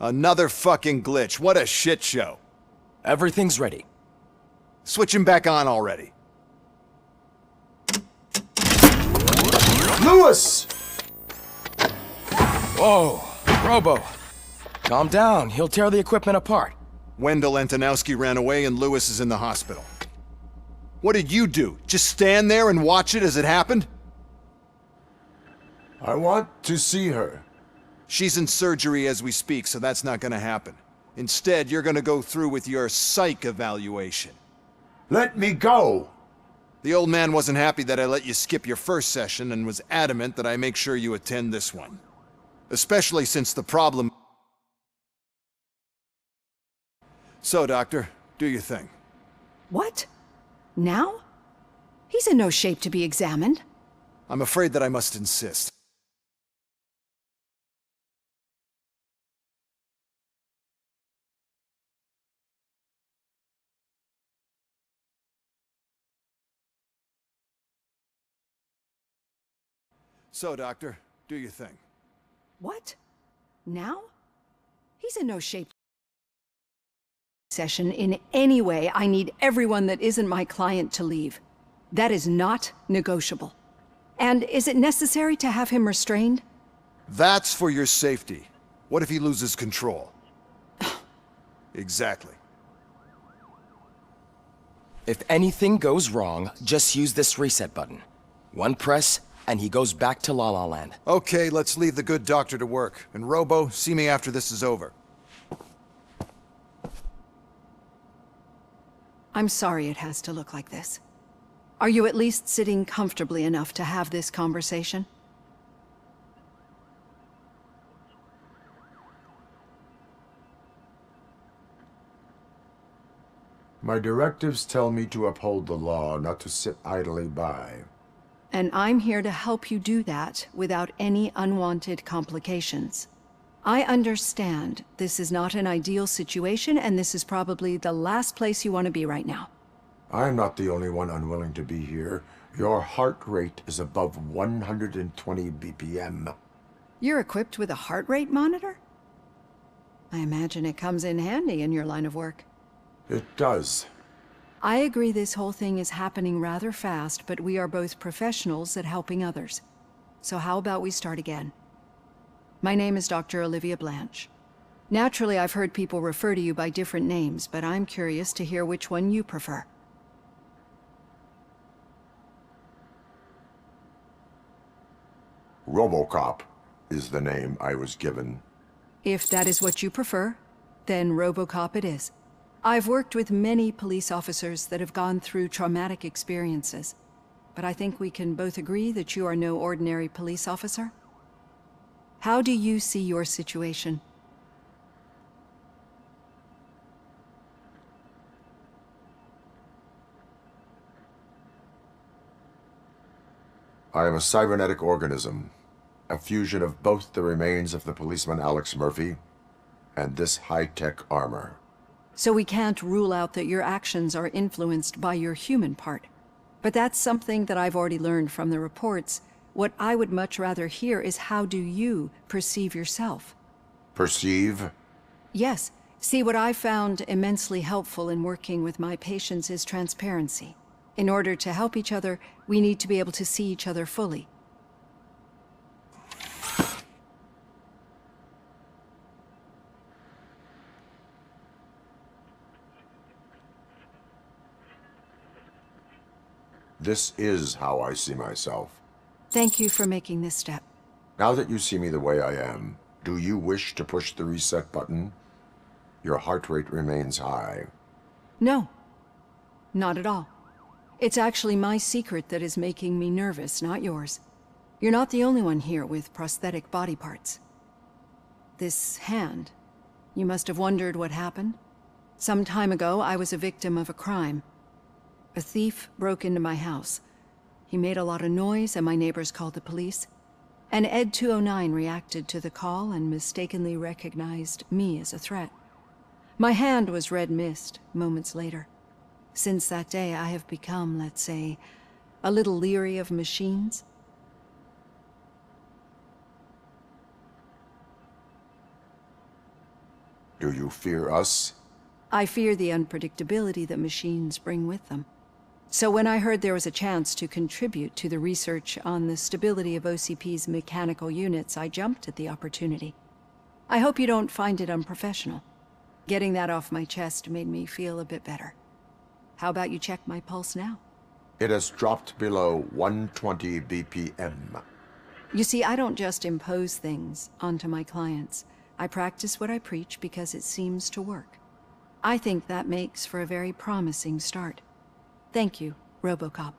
Another fucking glitch. What a shit show. Everything's ready. Switch him back on already. Lewis! Whoa, Robo. Calm down, he'll tear the equipment apart. Wendell Antonowski ran away and Lewis is in the hospital. What did you do? Just stand there and watch it as it happened? I want to see her. She's in surgery as we speak, so that's not gonna happen. Instead, you're gonna go through with your psych evaluation. Let me go! The old man wasn't happy that I let you skip your first session and was adamant that I make sure you attend this one. Especially since the problem... So, Doctor, do your thing. What? Now? He's in no shape to be examined. I'm afraid that I must insist. So, Doctor, do your thing. What? Now? He's in no shape. Session in any way. I need everyone that isn't my client to leave. That is not negotiable. And is it necessary to have him restrained? That's for your safety. What if he loses control? Exactly. If anything goes wrong, just use this reset button. One press, and he goes back to La La Land. Okay, let's leave the good doctor to work. And Robo, see me after this is over. I'm sorry it has to look like this. Are you at least sitting comfortably enough to have this conversation? My directives tell me to uphold the law, not to sit idly by. And I'm here to help you do that without any unwanted complications. I understand this is not an ideal situation, and this is probably the last place you want to be right now. I'm not the only one unwilling to be here. Your heart rate is above 120 BPM. You're equipped with a heart rate monitor? I imagine it comes in handy in your line of work. It does. I agree this whole thing is happening rather fast, but we are both professionals at helping others. So how about we start again? My name is Dr. Olivia Blanche. Naturally, I've heard people refer to you by different names, but I'm curious to hear which one you prefer. RoboCop is the name I was given. If that is what you prefer, then RoboCop it is. I've worked with many police officers that have gone through traumatic experiences, but I think we can both agree that you are no ordinary police officer. How do you see your situation? I am a cybernetic organism, a fusion of both the remains of the policeman Alex Murphy and this high-tech armor. So we can't rule out that your actions are influenced by your human part. But that's something that I've already learned from the reports. What I would much rather hear is how do you perceive yourself? Perceive? Yes. See, what I found immensely helpful in working with my patients is transparency. In order to help each other, we need to be able to see each other fully. This is how I see myself. Thank you for making this step. Now that you see me the way I am, do you wish to push the reset button? Your heart rate remains high. No, not at all. It's actually my secret that is making me nervous, not yours. You're not the only one here with prosthetic body parts. This hand, you must have wondered what happened. Some time ago, I was a victim of a crime. A thief broke into my house. He made a lot of noise and my neighbors called the police. And Ed 209 reacted to the call and mistakenly recognized me as a threat. My hand was red mist moments later. Since that day, I have become, let's say, a little leery of machines. Do you fear us? I fear the unpredictability that machines bring with them. So when I heard there was a chance to contribute to the research on the stability of OCP's mechanical units, I jumped at the opportunity. I hope you don't find it unprofessional. Getting that off my chest made me feel a bit better. How about you check my pulse now? It has dropped below 120 BPM. You see, I don't just impose things onto my clients. I practice what I preach because it seems to work. I think that makes for a very promising start. Thank you, RoboCop.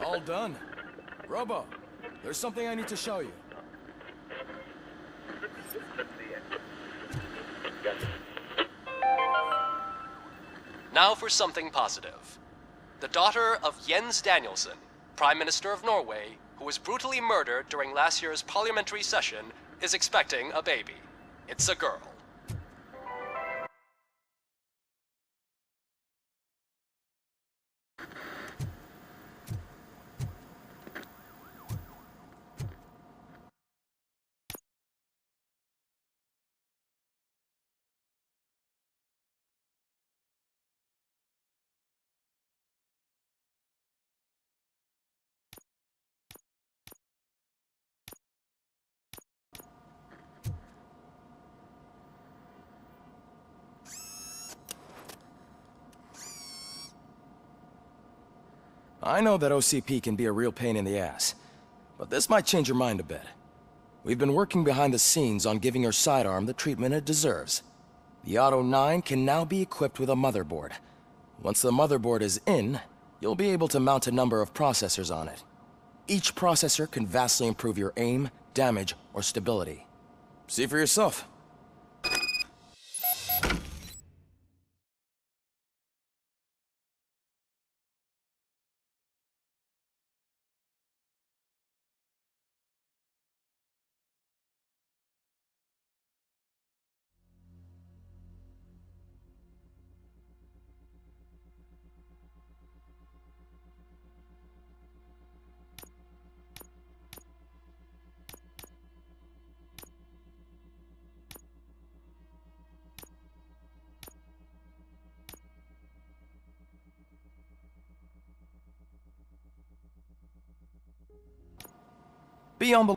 All done. Robo, there's something I need to show you. Now for something positive. The daughter of Jens Danielson, Prime Minister of Norway, who was brutally murdered during last year's parliamentary session, is expecting a baby. It's a girl. I know that OCP can be a real pain in the ass, but this might change your mind a bit. We've been working behind the scenes on giving your sidearm the treatment it deserves. The Auto 9 can now be equipped with a motherboard. Once the motherboard is in, you'll be able to mount a number of processors on it. Each processor can vastly improve your aim, damage, or stability. See for yourself. Be on the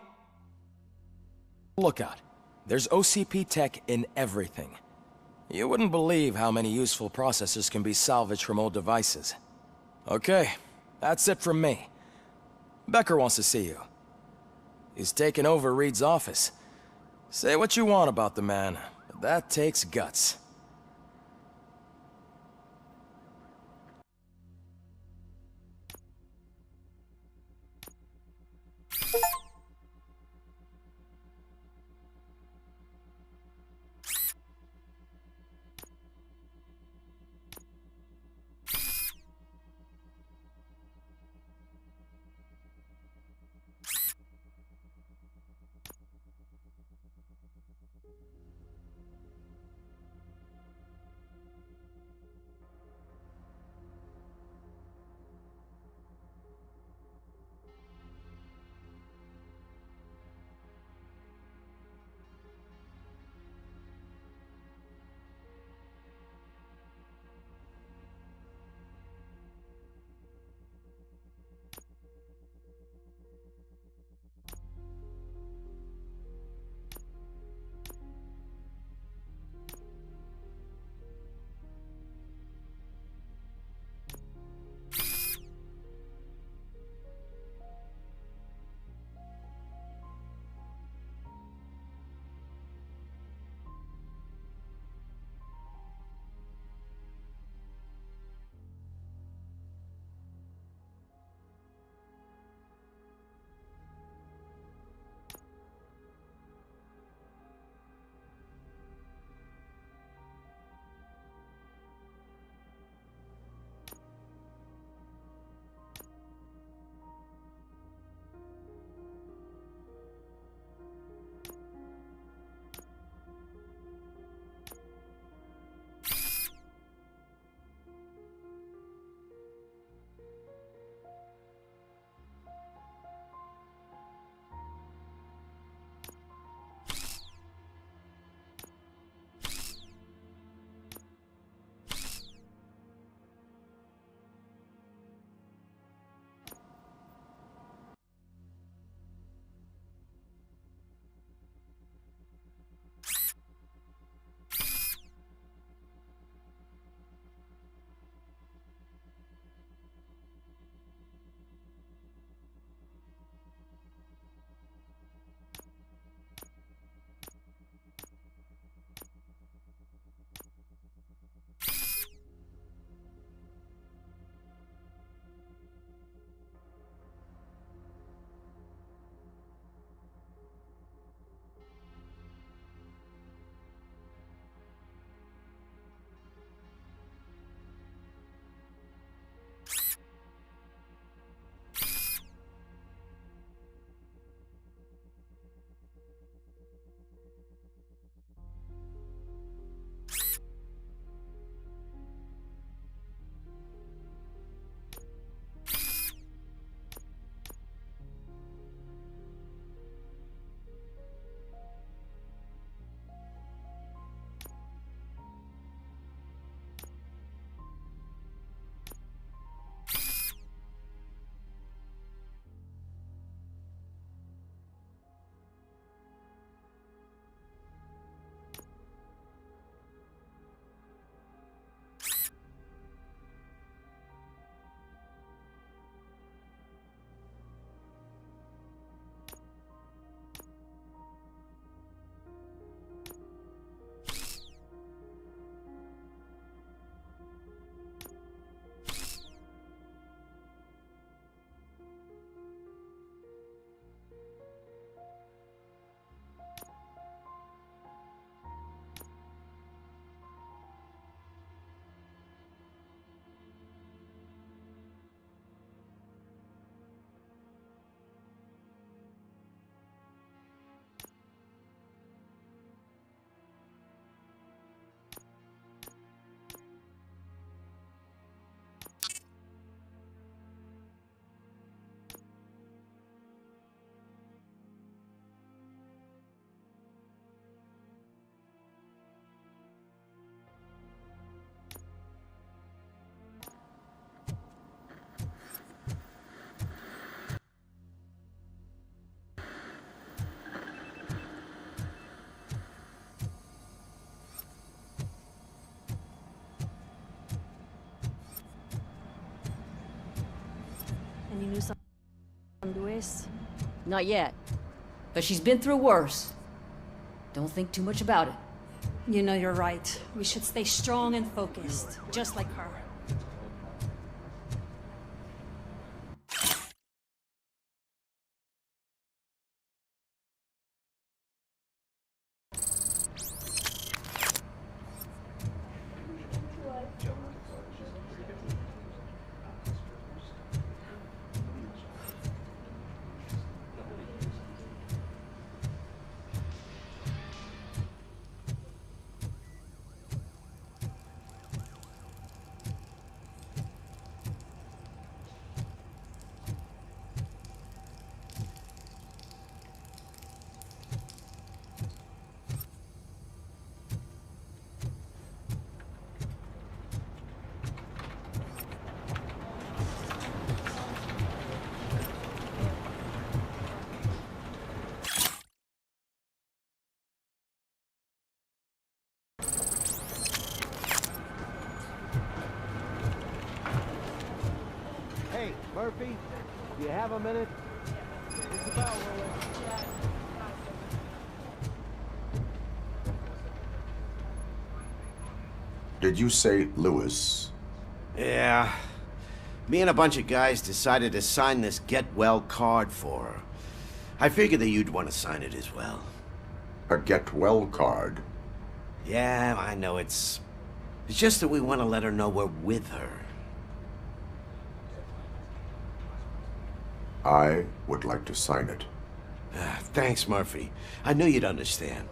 lookout. There's OCP tech in everything. You wouldn't believe how many useful processors can be salvaged from old devices. Okay, that's it from me. Becker wants to see you. He's taken over Reed's office. Say what you want about the man, but that takes guts. Any news on Luis? Not yet. But she's been through worse. Don't think too much about it. You know you're right. We should stay strong and focused, just like her. Hey, Murphy, you have a minute? It's about Did you say Lewis? Yeah. Me and a bunch of guys decided to sign this get well card for her. I figured that you'd want to sign it as well. A get well card? Yeah, I know it's just that we want to let her know we're with her. I would like to sign it. Thanks, Murphy. I knew you'd understand.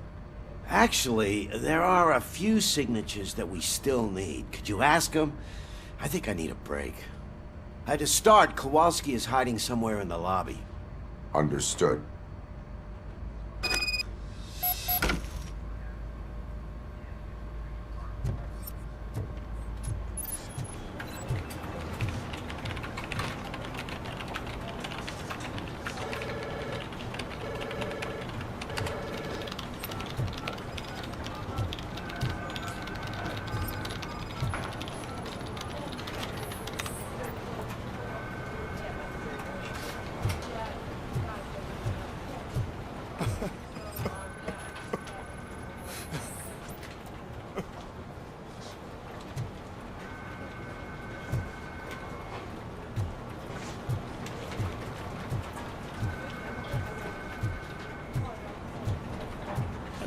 Actually, there are a few signatures that we still need. Could you ask them? I think I need a break. To start, Kowalski is hiding somewhere in the lobby. Understood.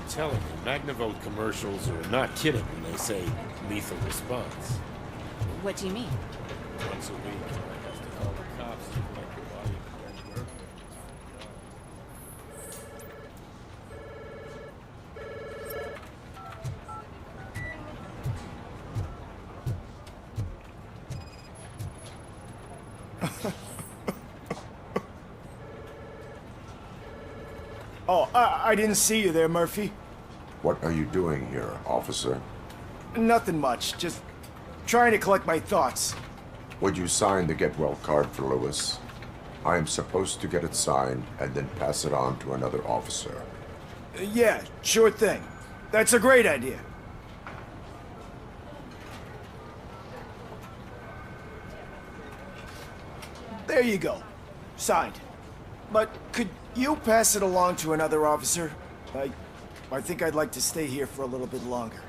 Telling you, Magnavolt commercials are not kidding when they say lethal response. What do you mean? Once a week, I have to call the cops to collect your body and murder. Oh, I didn't see you there, Murphy. What are you doing here, officer? Nothing much, just trying to collect my thoughts. Would you sign the get well card for Lewis? I am supposed to get it signed and then pass it on to another officer. Yeah, sure thing. That's a great idea. There you go. Signed. But could you pass it along to another officer? I think I'd like to stay here for a little bit longer.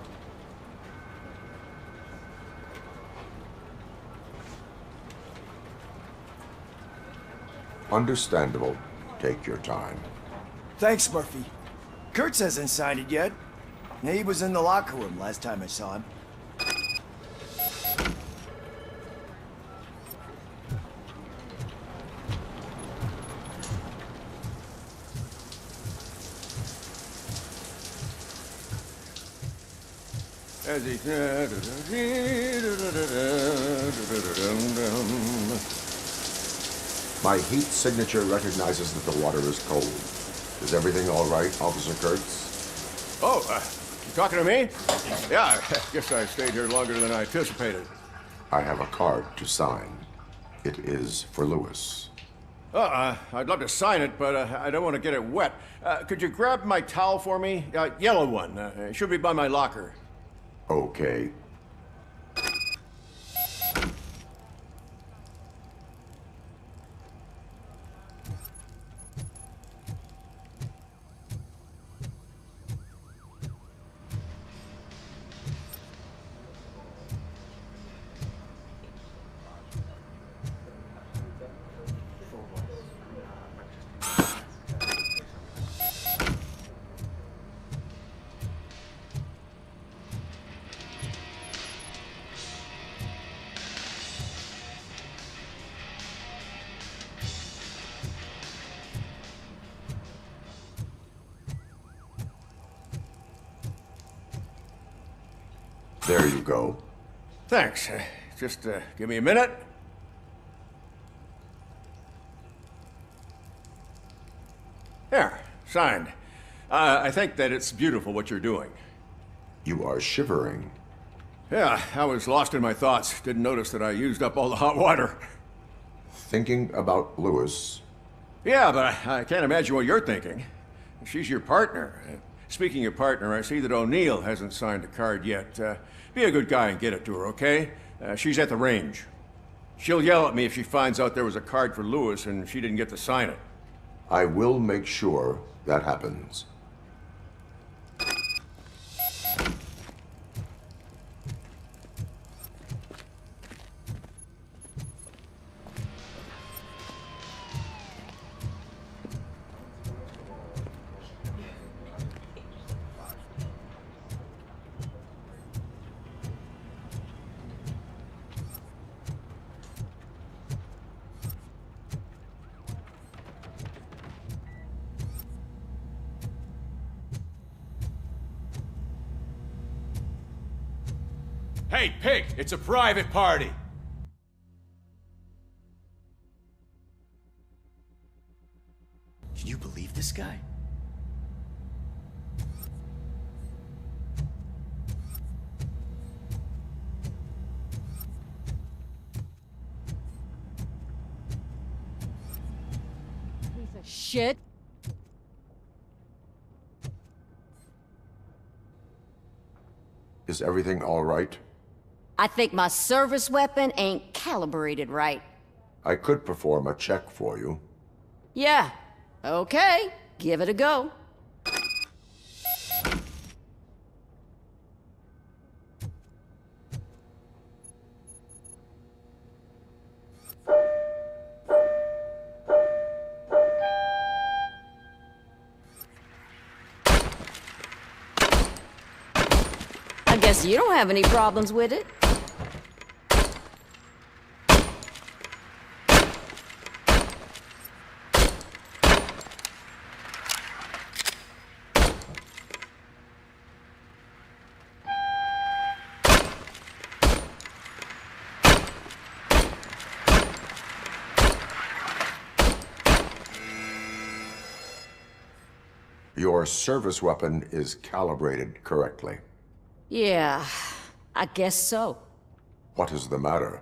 Understandable. Take your time. Thanks, Murphy. Kurtz hasn't signed it yet. He was in the locker room last time I saw him. My heat signature recognizes that the water is cold. Is everything all right, Officer Kurtz? Oh, you talking to me? Yeah, I guess I stayed here longer than I anticipated. I have a card to sign. It is for Lewis. I'd love to sign it, but I don't want to get it wet. Could you grab my towel for me? Yellow one. It should be by my locker. Okay. There you go. Thanks. Just give me a minute. There, signed. I think that it's beautiful what you're doing. You are shivering. Yeah, I was lost in my thoughts. Didn't notice that I used up all the hot water. Thinking about Lewis. Yeah, but I can't imagine what you're thinking. She's your partner. Speaking of partner, I see that O'Neill hasn't signed a card yet. Be a good guy and get it to her, okay? She's at the range. She'll yell at me if she finds out there was a card for Lewis and she didn't get to sign it. I will make sure that happens. Hey, pig! It's a private party! Can you believe this guy? Piece of shit. Is everything all right? I think my service weapon ain't calibrated right. I could perform a check for you. Yeah, okay. Give it a go. I guess you don't have any problems with it. Your service weapon is calibrated correctly. Yeah, I guess so. What is the matter?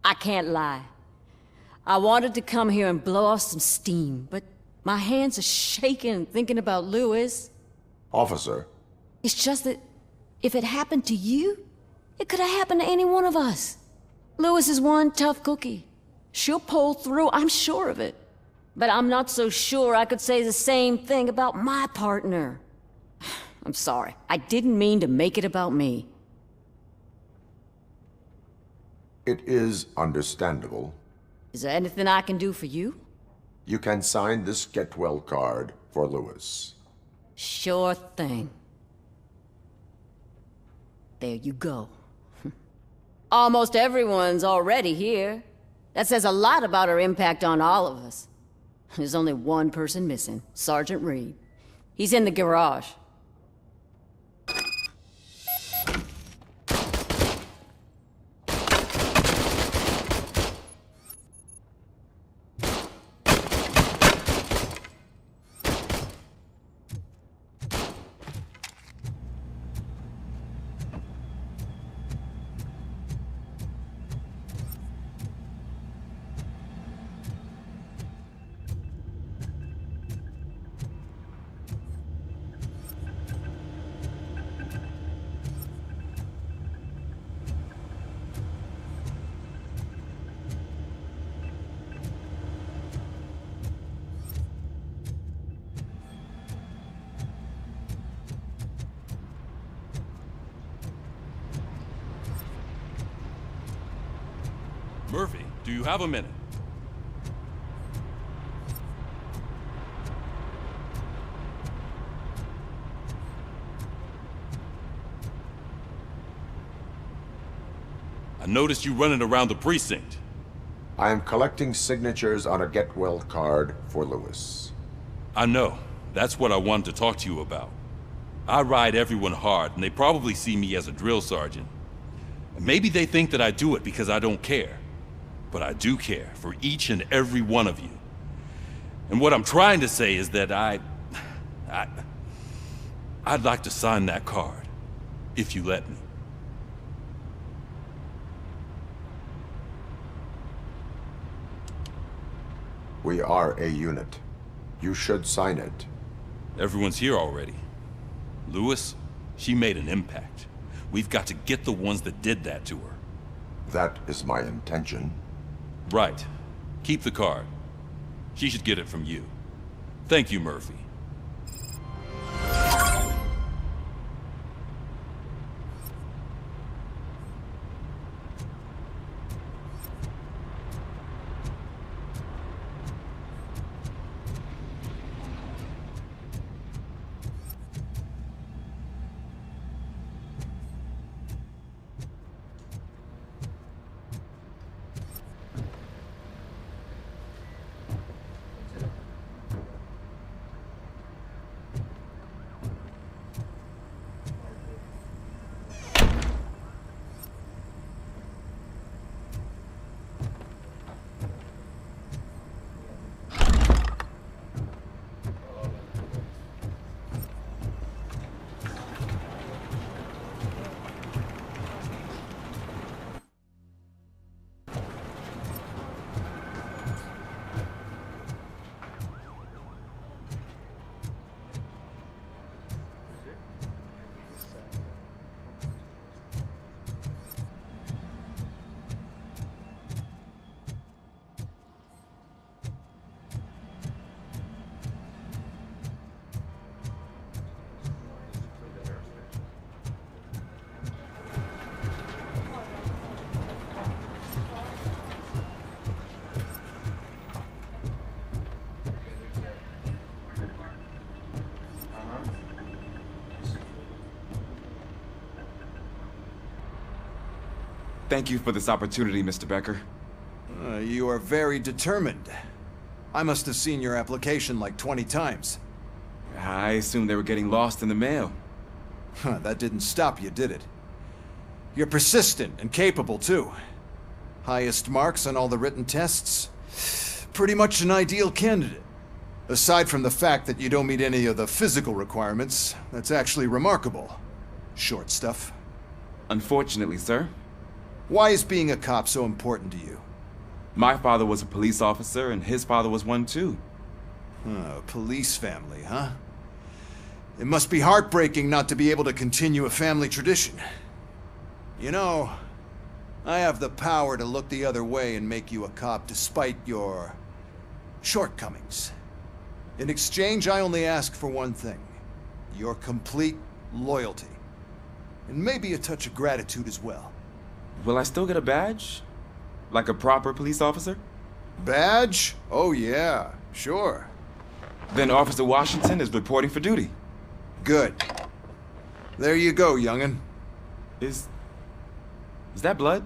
I can't lie. I wanted to come here and blow off some steam, but my hands are shaking thinking about Lewis. Officer, It's just that if it happened to you, it could have happened to any one of us. Lewis is one tough cookie. She'll pull through, I'm sure of it. But I'm not so sure I could say the same thing about my partner. I'm sorry. I didn't mean to make it about me. it is understandable. Is there anything I can do for you? You can sign this get well card for Lewis. Sure thing. There you go. Almost everyone's already here. That says a lot about her impact on all of us. There's only one person missing, Sergeant Reed. He's in the garage. Murphy, do you have a minute? I noticed you running around the precinct. I am collecting signatures on a get well card for Lewis. I know. That's what I wanted to talk to you about. I ride everyone hard, and they probably see me as a drill sergeant. And maybe they think that I do it because I don't care. But I do care for each and every one of you. And what I'm trying to say is that I'd like to sign that card, if you let me. We are a unit. You should sign it. Everyone's here already. Lewis, she made an impact. We've got to get the ones that did that to her. That is my intention. Right. Keep the card. She should get it from you. Thank you, Murphy. Thank you for this opportunity, Mr. Becker. You are very determined. I must have seen your application like 20 times. I assumed they were getting lost in the mail. That didn't stop you, did it? You're persistent and capable, too. Highest marks on all the written tests. Pretty much an ideal candidate. Aside from the fact that you don't meet any of the physical requirements, that's actually remarkable. Short stuff. Unfortunately, sir. Why is being a cop so important to you? My father was a police officer, and his father was one too. A police family, huh? It must be heartbreaking not to be able to continue a family tradition. You know, I have the power to look the other way and make you a cop despite your shortcomings. In exchange, I only ask for one thing. Your complete loyalty. And maybe a touch of gratitude as well. Will I still get a badge? Like a proper police officer? Badge? Oh yeah, sure. Then Officer Washington is reporting for duty. Good. There you go, young'un. Is that blood?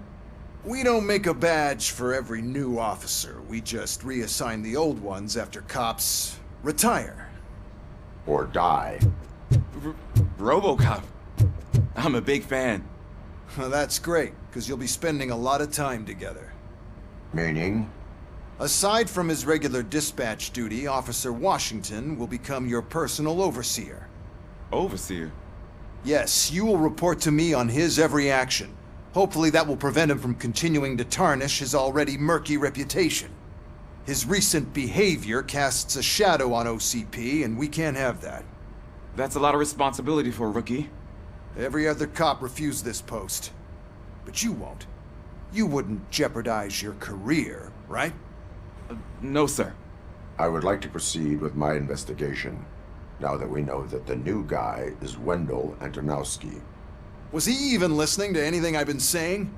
We don't make a badge for every new officer. We just reassign the old ones after cops retire. Or die. RoboCop. I'm a big fan. That's great, because you'll be spending a lot of time together. Meaning? Aside from his regular dispatch duty, Officer Washington will become your personal overseer. Overseer? Yes, you will report to me on his every action. Hopefully that will prevent him from continuing to tarnish his already murky reputation. His recent behavior casts a shadow on OCP, and we can't have that. That's a lot of responsibility for a rookie. Every other cop refused this post. But you won't. You wouldn't jeopardize your career, right? No, sir. I would like to proceed with my investigation, now that we know that the new guy is Wendell Antonowski. Was he even listening to anything I've been saying?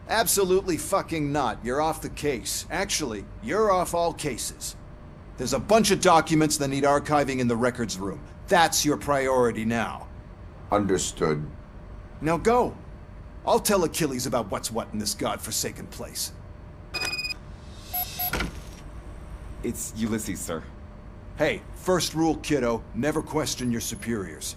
Absolutely fucking not. You're off the case. Actually, you're off all cases. There's a bunch of documents that need archiving in the records room. That's your priority now. Understood. Now go. I'll tell Achilles about what's what in this godforsaken place. It's Ulysses, sir. Hey, first rule, kiddo, never question your superiors.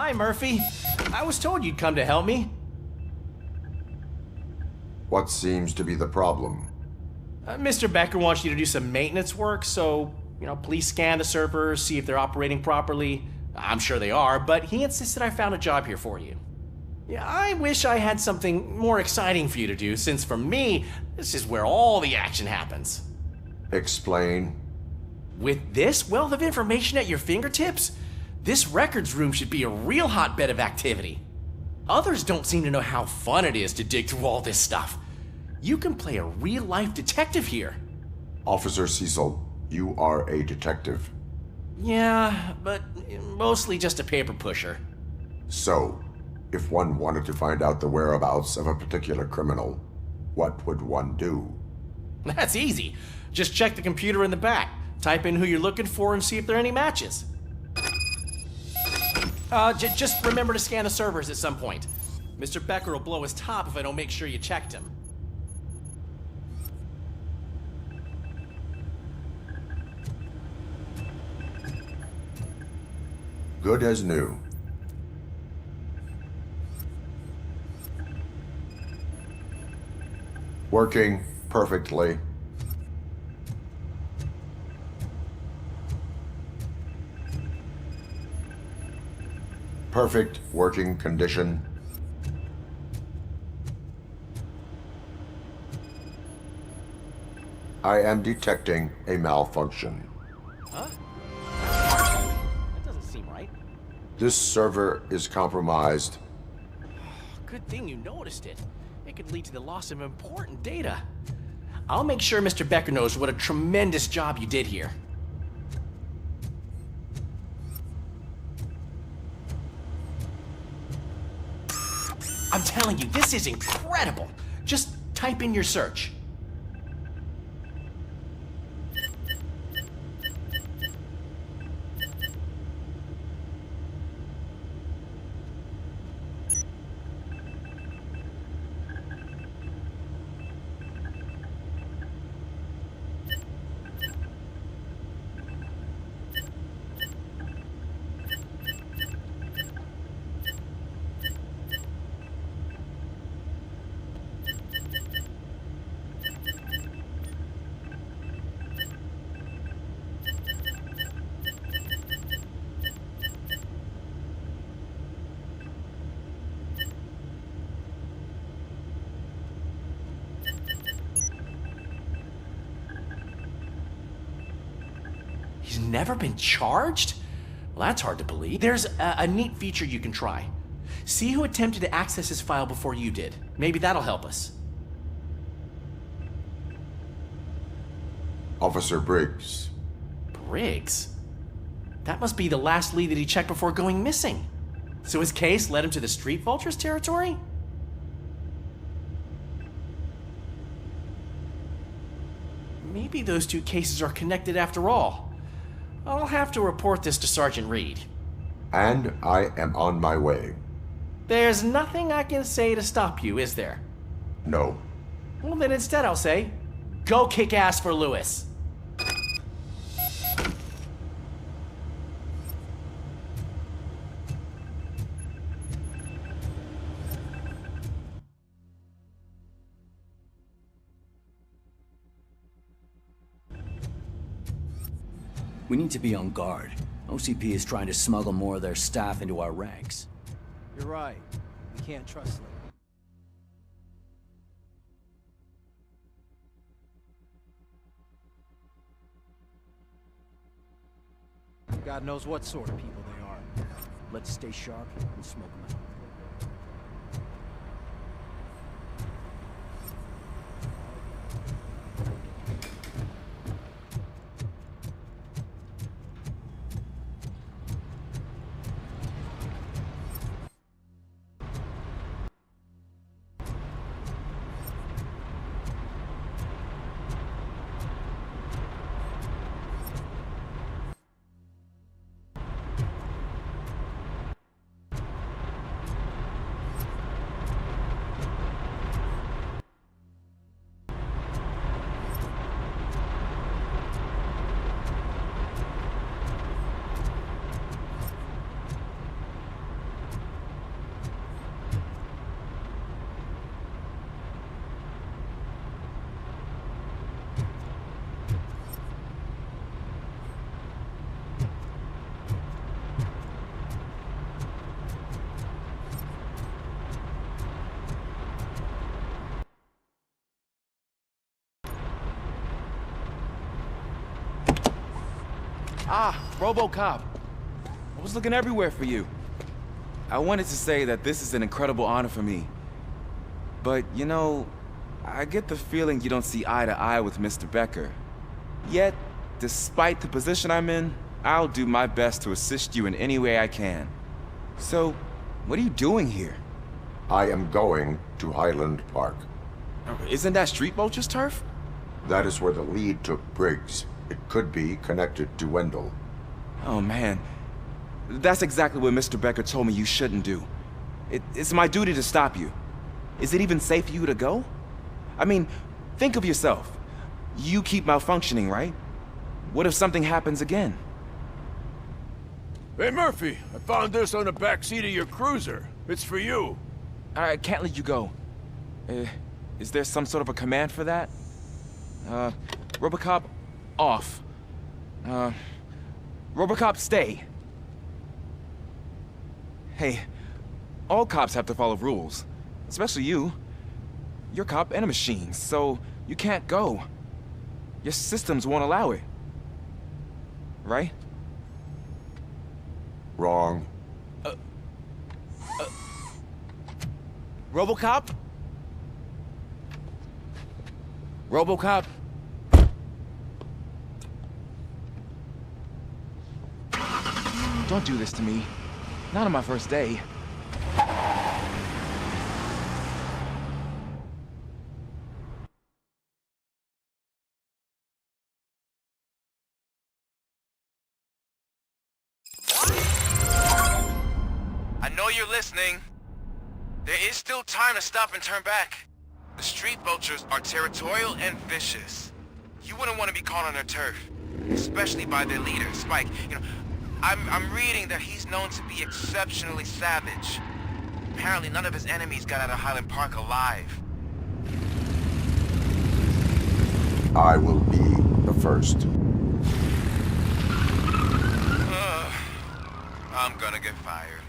Hi, Murphy. I was told you'd come to help me. What seems to be the problem? Mr. Becker wants you to do some maintenance work, so, please scan the servers, see if they're operating properly. I'm sure they are, but he insisted I found a job here for you. Yeah, I wish I had something more exciting for you to do, since for me, this is where all the action happens. Explain. With this wealth of information at your fingertips, this records room should be a real hotbed of activity. Others don't seem to know how fun it is to dig through all this stuff. You can play a real-life detective here. Officer Cecil, you are a detective. Yeah, but mostly just a paper pusher. So, if one wanted to find out the whereabouts of a particular criminal, what would one do? That's easy. Just check the computer in the back, type in who you're looking for, and see if there are any matches. Just remember to scan the servers at some point. Mr. Becker will blow his top if I don't make sure you checked him. Good as new. Working perfectly. Perfect working condition. I am detecting a malfunction. Huh? That doesn't seem right. This server is compromised. Good thing you noticed it. It could lead to the loss of important data. I'll make sure Mr. Becker knows what a tremendous job you did here. I'm telling you, this is incredible. Just type in your search. He's never been charged? Well, that's hard to believe. There's a neat feature you can try. See who attempted to access his file before you did. Maybe that'll help us. Officer Briggs. Briggs? That must be the last lead that he checked before going missing. So his case led him to the Street Vultures territory? Maybe those two cases are connected after all. I'll have to report this to Sergeant Reed. And I am on my way. There's nothing I can say to stop you, is there? No. Well, then instead I'll say, go kick ass for Lewis. We need to be on guard. OCP is trying to smuggle more of their staff into our ranks. You're right. We can't trust them. God knows what sort of people they are. Let's stay sharp and smoke them out. Ah, RoboCop. I was looking everywhere for you. I wanted to say that this is an incredible honor for me. But, you know, I get the feeling you don't see eye to eye with Mr. Becker. Yet, despite the position I'm in, I'll do my best to assist you in any way I can. So, what are you doing here? I am going to Highland Park. Isn't that Street Vulture's turf? That is where the lead took Briggs. It could be connected to Wendell. Oh man, that's exactly what Mr. Becker told me you shouldn't do. It's my duty to stop you. Is it even safe for you to go? I mean, think of yourself. You keep malfunctioning, right? What if something happens again? Hey, Murphy, I found this on the back seat of your cruiser. It's for you. I can't let you go. Is there some sort of a command for that? RoboCop, off. RoboCop, stay. Hey, all cops have to follow rules. Especially you. You're a cop and a machine, so you can't go. Your systems won't allow it. Right? Wrong. RoboCop? RoboCop? Don't do this to me. Not on my first day. I know you're listening. There is still time to stop and turn back. The street vultures are territorial and vicious. You wouldn't want to be caught on their turf, especially by their leader, Spike. You know, I'm reading that he's known to be exceptionally savage. Apparently none of his enemies got out of Highland Park alive. I will be the first. I'm gonna get fired.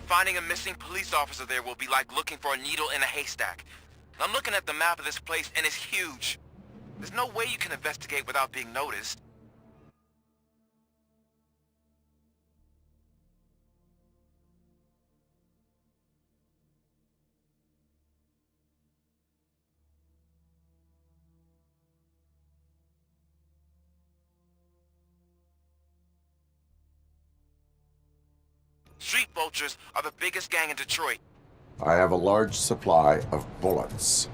Finding a missing police officer there will be like looking for a needle in a haystack. I'm looking at the map of this place and it's huge. There's no way you can investigate without being noticed. Street vultures are the biggest gang in Detroit. I have a large supply of bullets.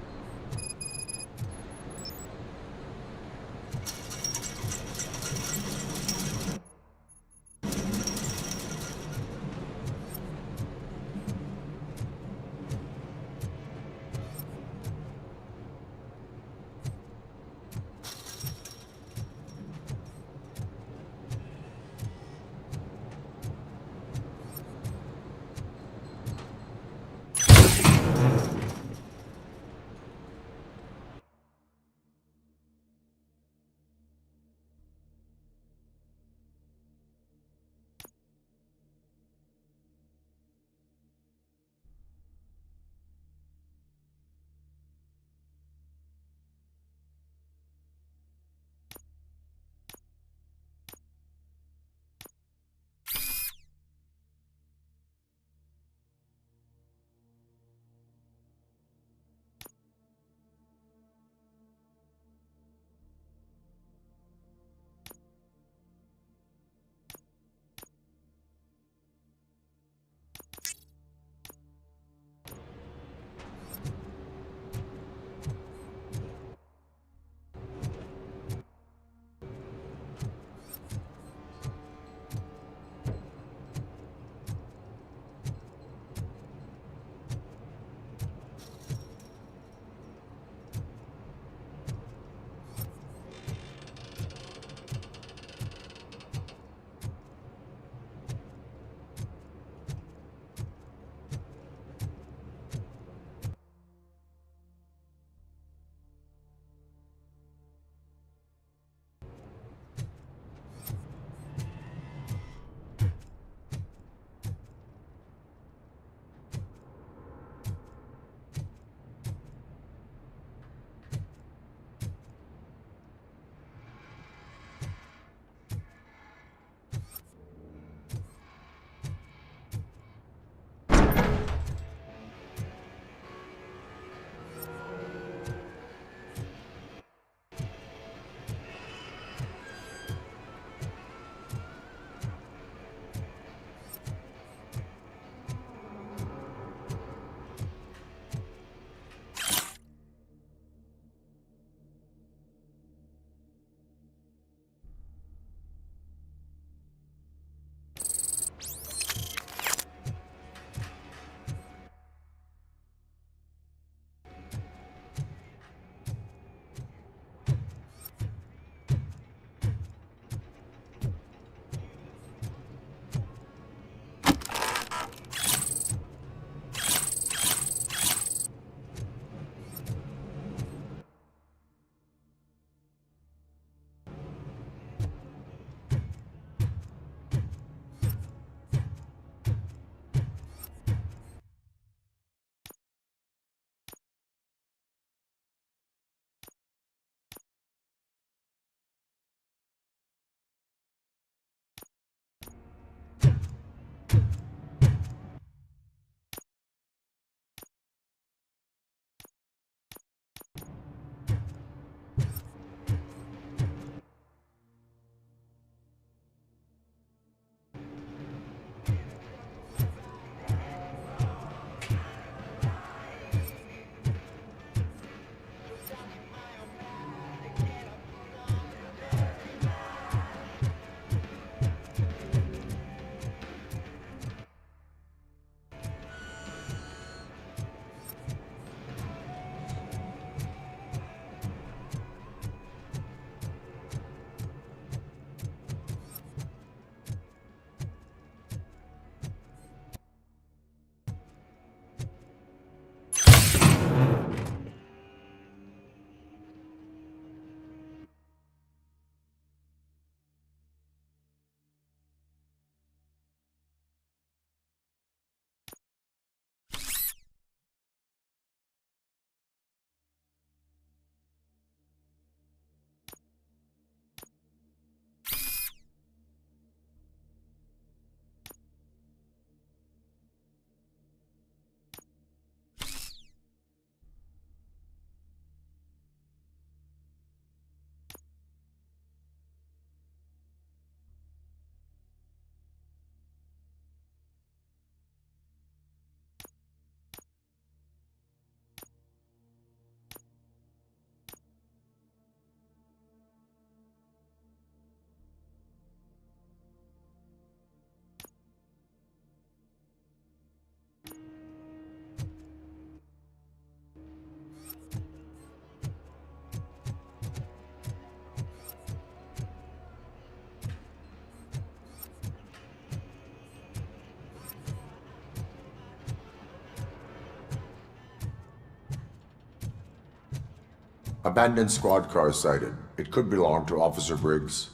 Abandoned squad car sighted. It could belong to Officer Briggs.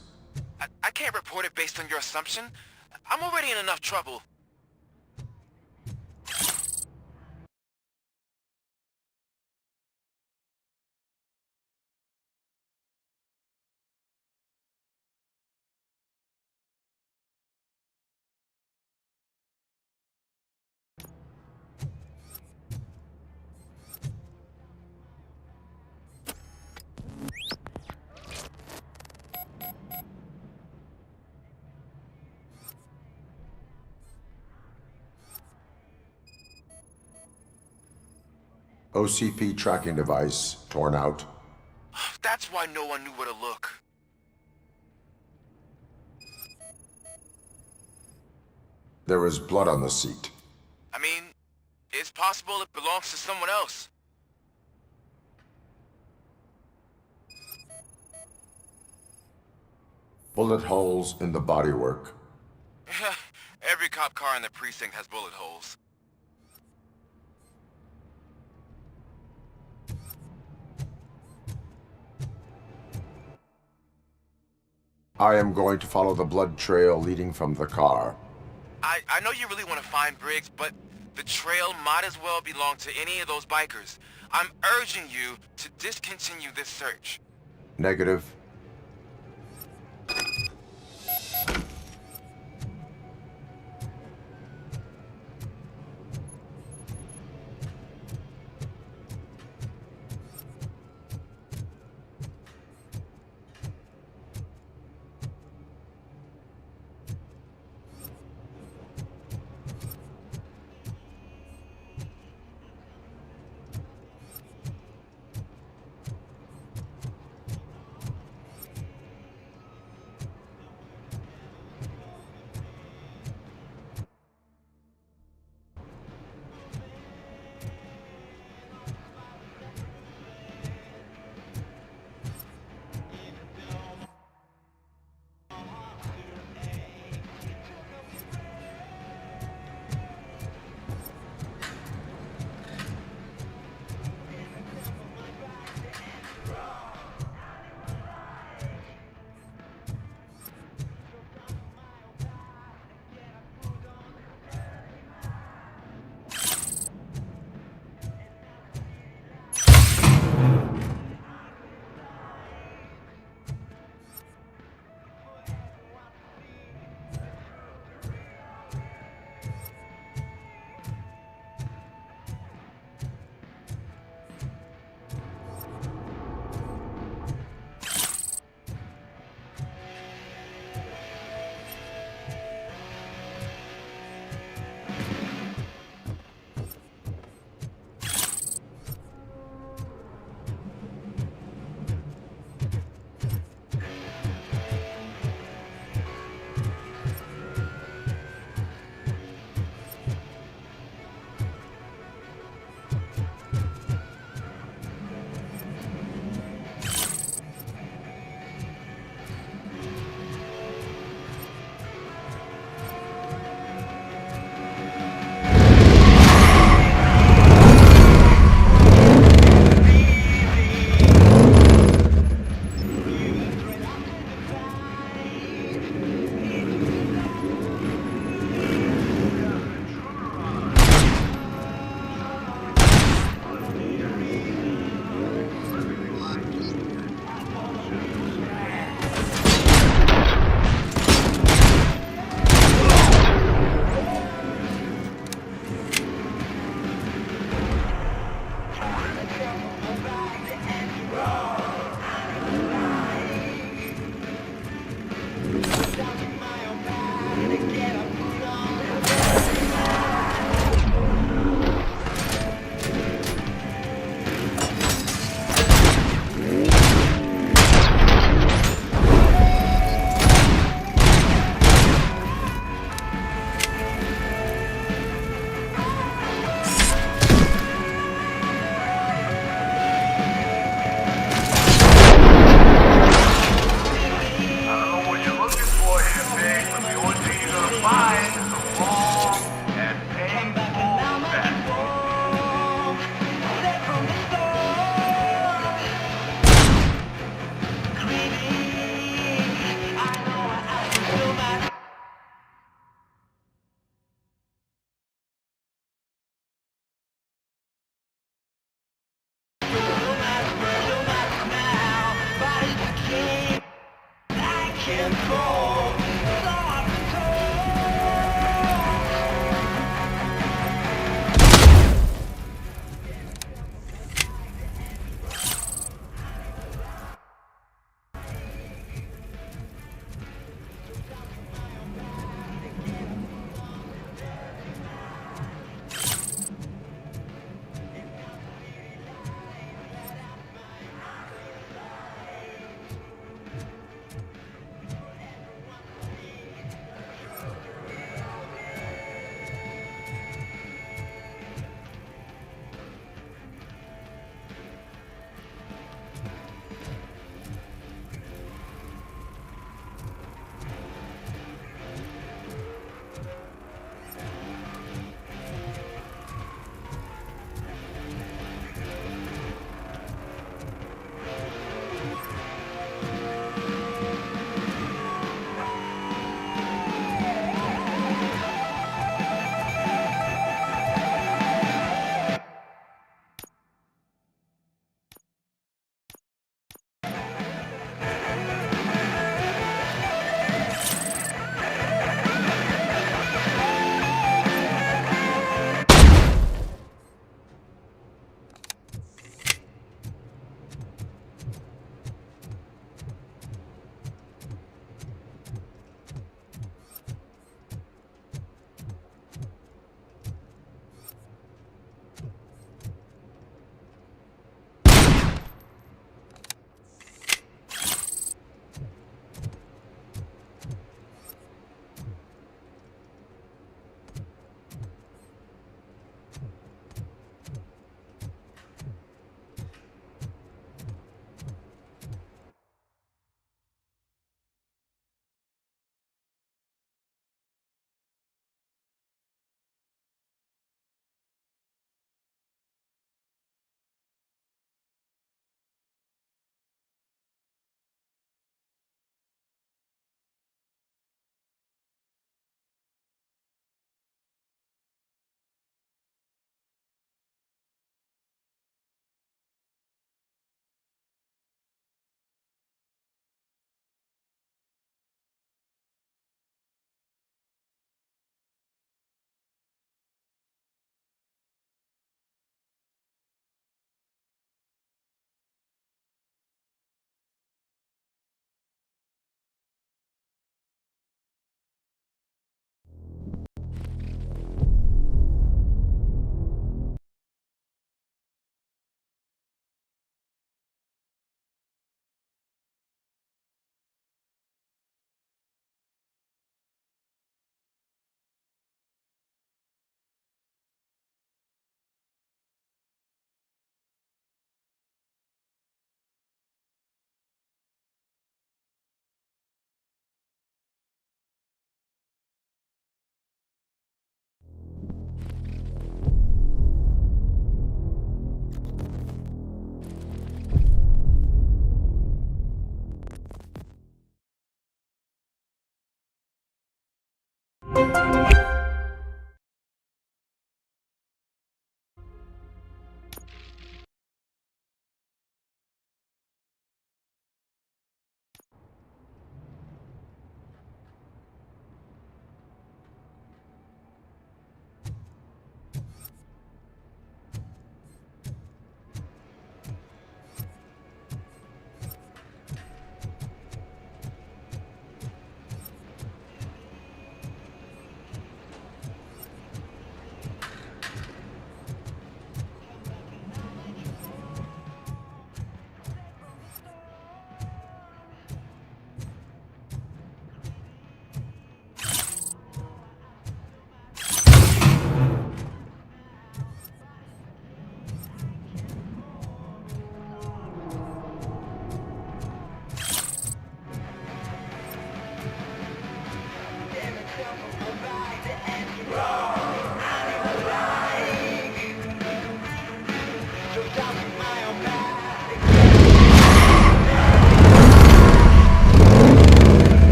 I can't report it based on your assumption. I'm already in enough trouble. OCP tracking device torn out. That's why no one knew where to look. There is blood on the seat. I mean, it's possible it belongs to someone else. Bullet holes in the bodywork. Every cop car in the precinct has bullet holes. I am going to follow the blood trail leading from the car. I know you really want to find Briggs, but the trail might as well belong to any of those bikers. I'm urging you to discontinue this search. Negative.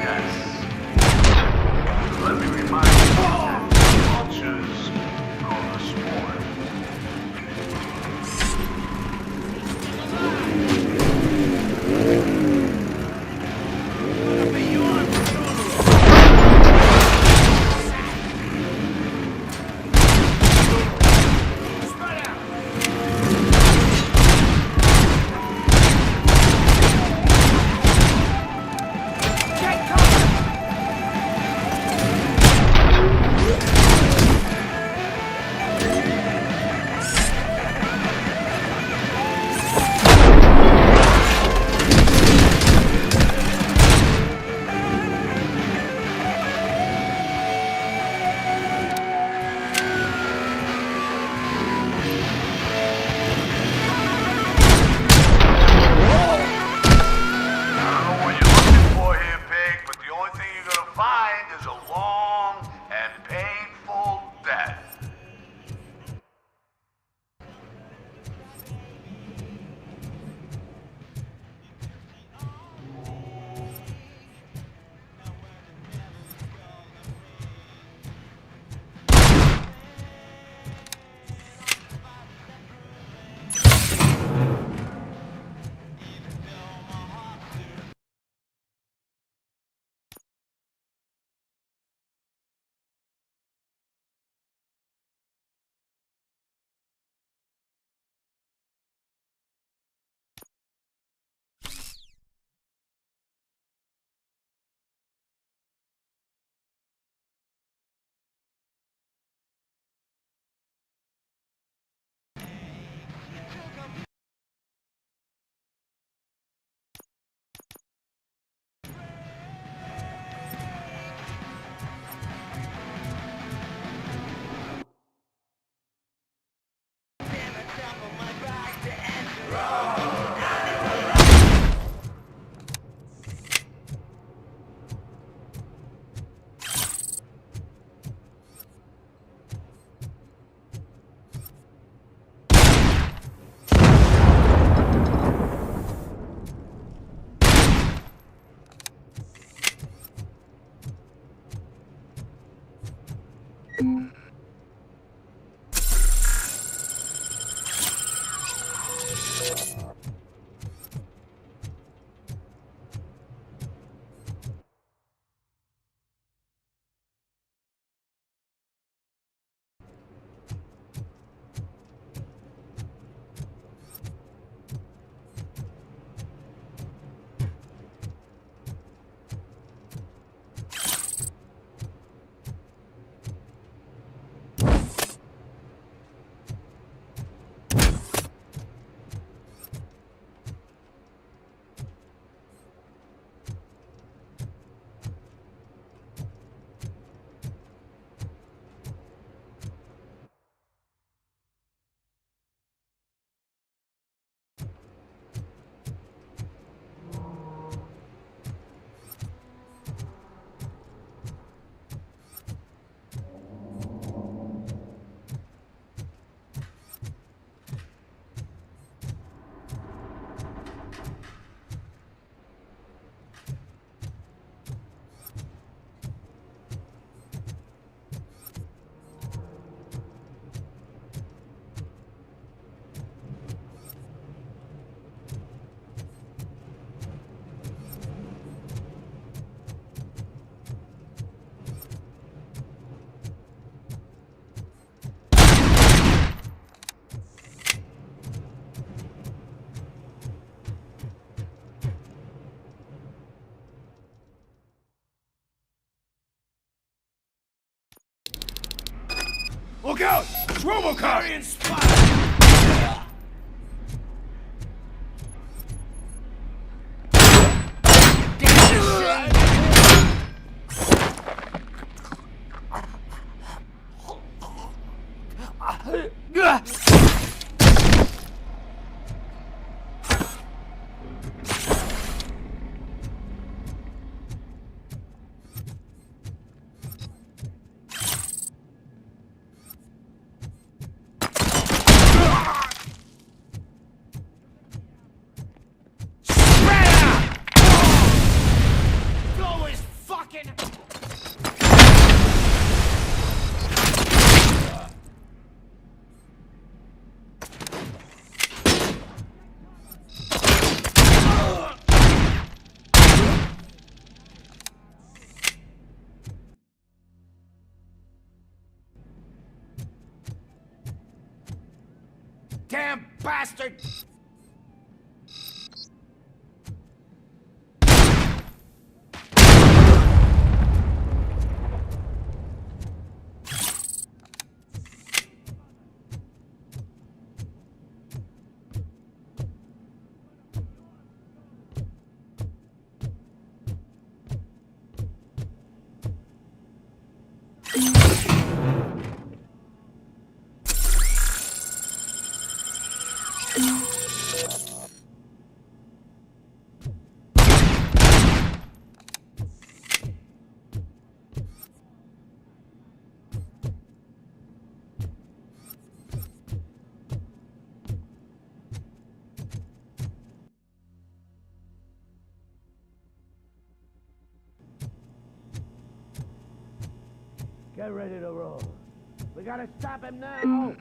Yes. Look out! It's RoboCop! Damn bastard! Get ready to roll. We gotta stop him now!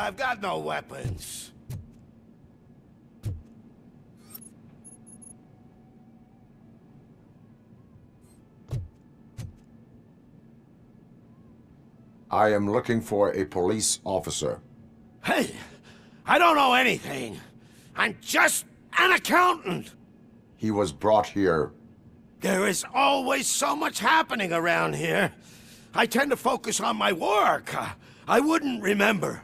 I've got no weapons. I am looking for a police officer. Hey, I don't know anything. I'm just an accountant. He was brought here. There is always so much happening around here. I tend to focus on my work. I wouldn't remember.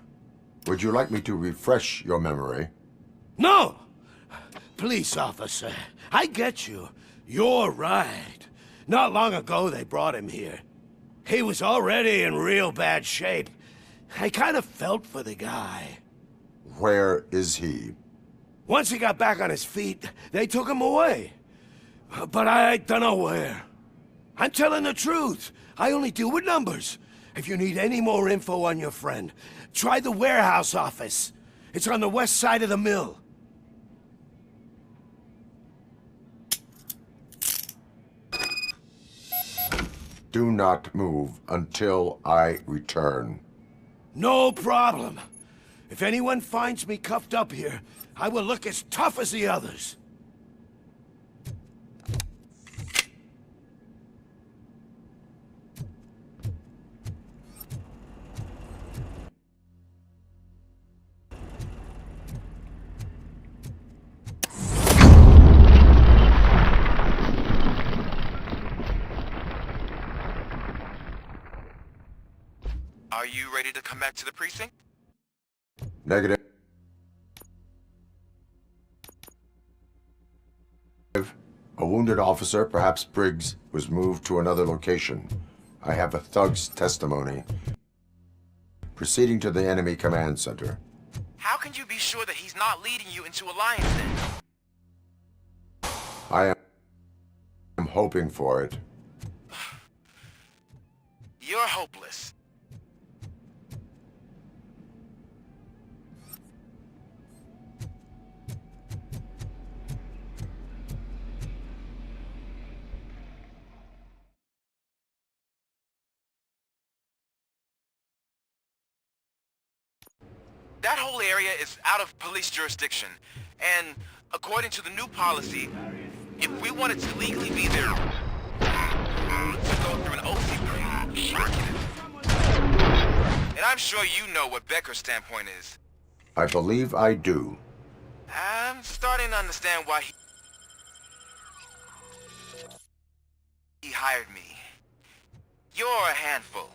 Would you like me to refresh your memory? No! Police officer, I get you. You're right. Not long ago they brought him here. He was already in real bad shape. I kind of felt for the guy. Where is he? Once he got back on his feet, they took him away. But I don't know where. I'm telling the truth. I only deal with numbers. If you need any more info on your friend, try the warehouse office. It's on the west side of the mill. Do not move until I return. No problem. If anyone finds me cuffed up here, I will look as tough as the others. Are you ready to come back to the precinct? Negative. A wounded officer, perhaps Briggs, was moved to another location. I have a thug's testimony. Proceeding to the enemy command center. How can you be sure that he's not leading you into alliance then? I am hoping for it. You're hopeless. That whole area is out of police jurisdiction, and according to the new policy, if we wanted to legally be there, to go through an OCP market. And I'm sure you know what Becker's standpoint is. I believe I do. I'm starting to understand why he hired me. You're a handful.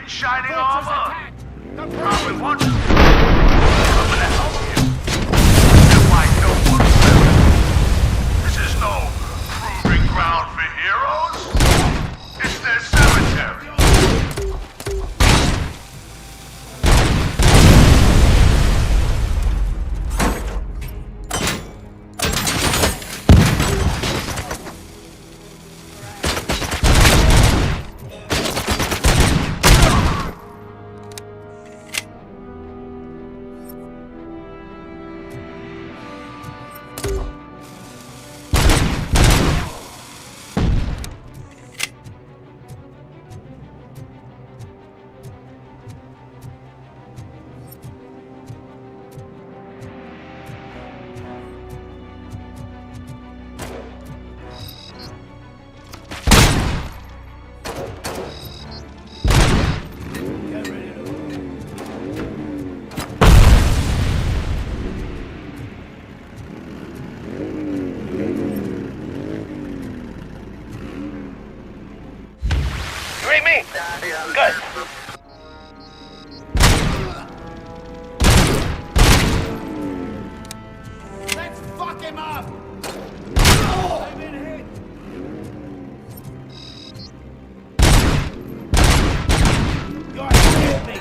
in shining armor. Probably wants to. Coming to help you. You might know what's better. This is no proving ground for heroes. It's their cemetery. Good. Let's fuck him up! Oh, I've been hit! You're hitting me!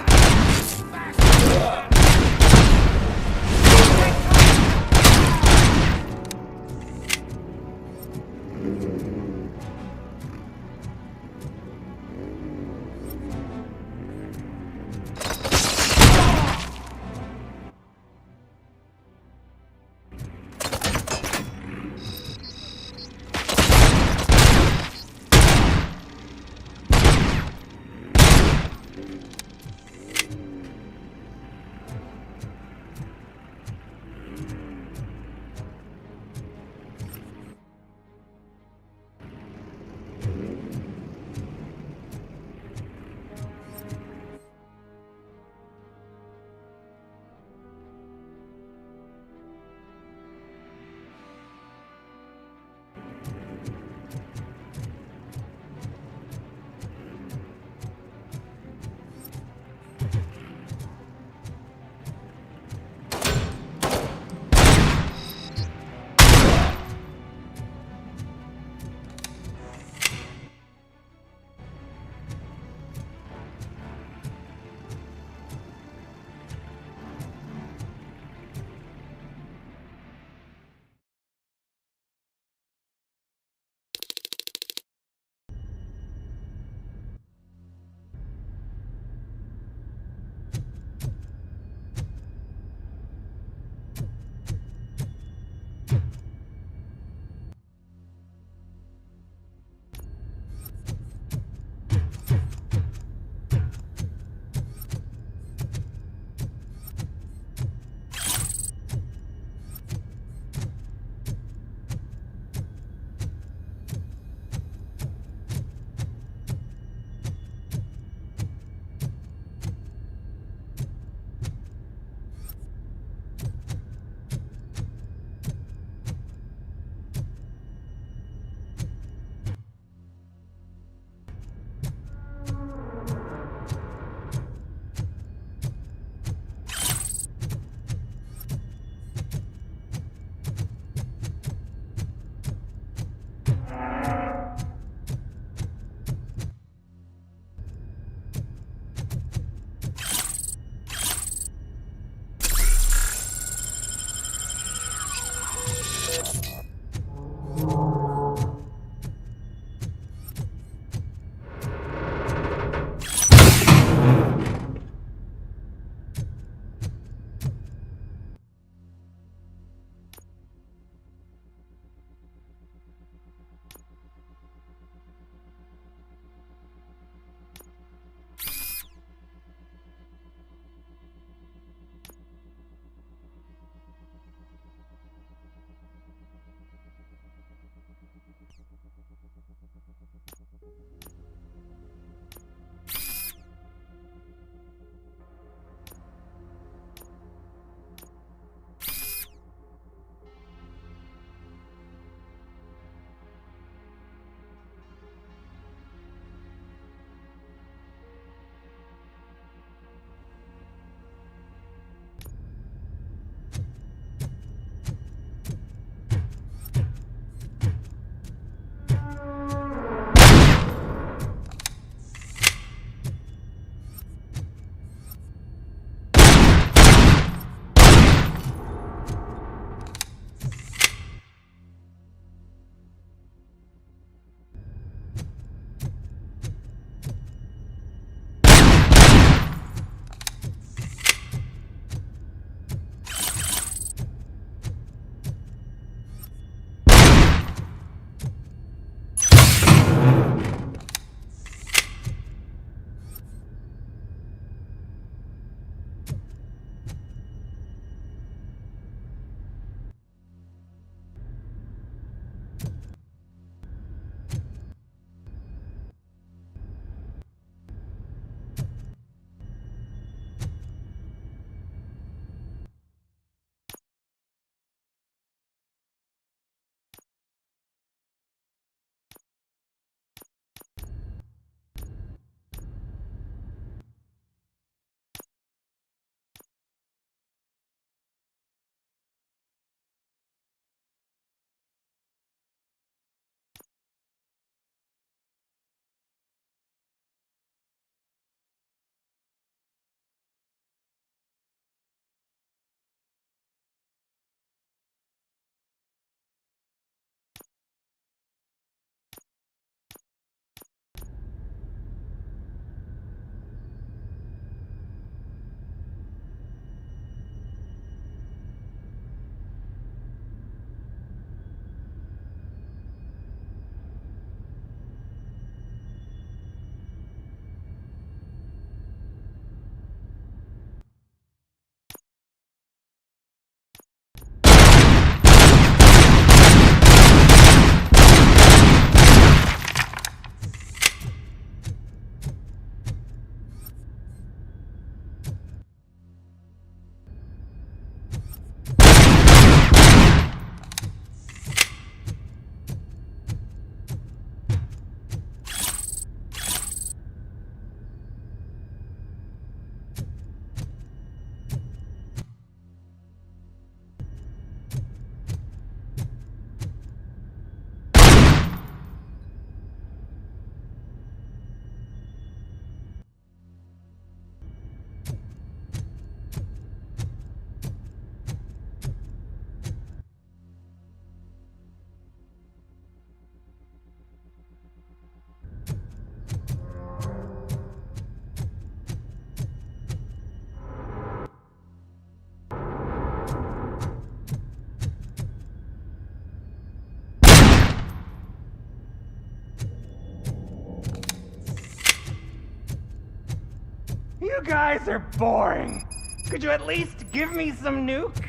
You guys are boring. Could you at least give me some nuke?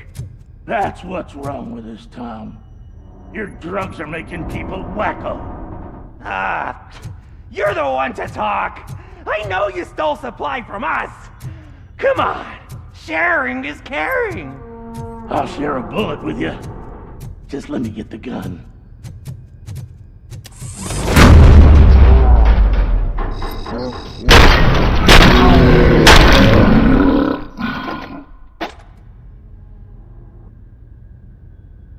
That's what's wrong with this town. Your drugs are making people wacko. Ah, you're the one to talk. I know you stole supply from us. Come on, sharing is caring. I'll share a bullet with you. Just let me get the gun.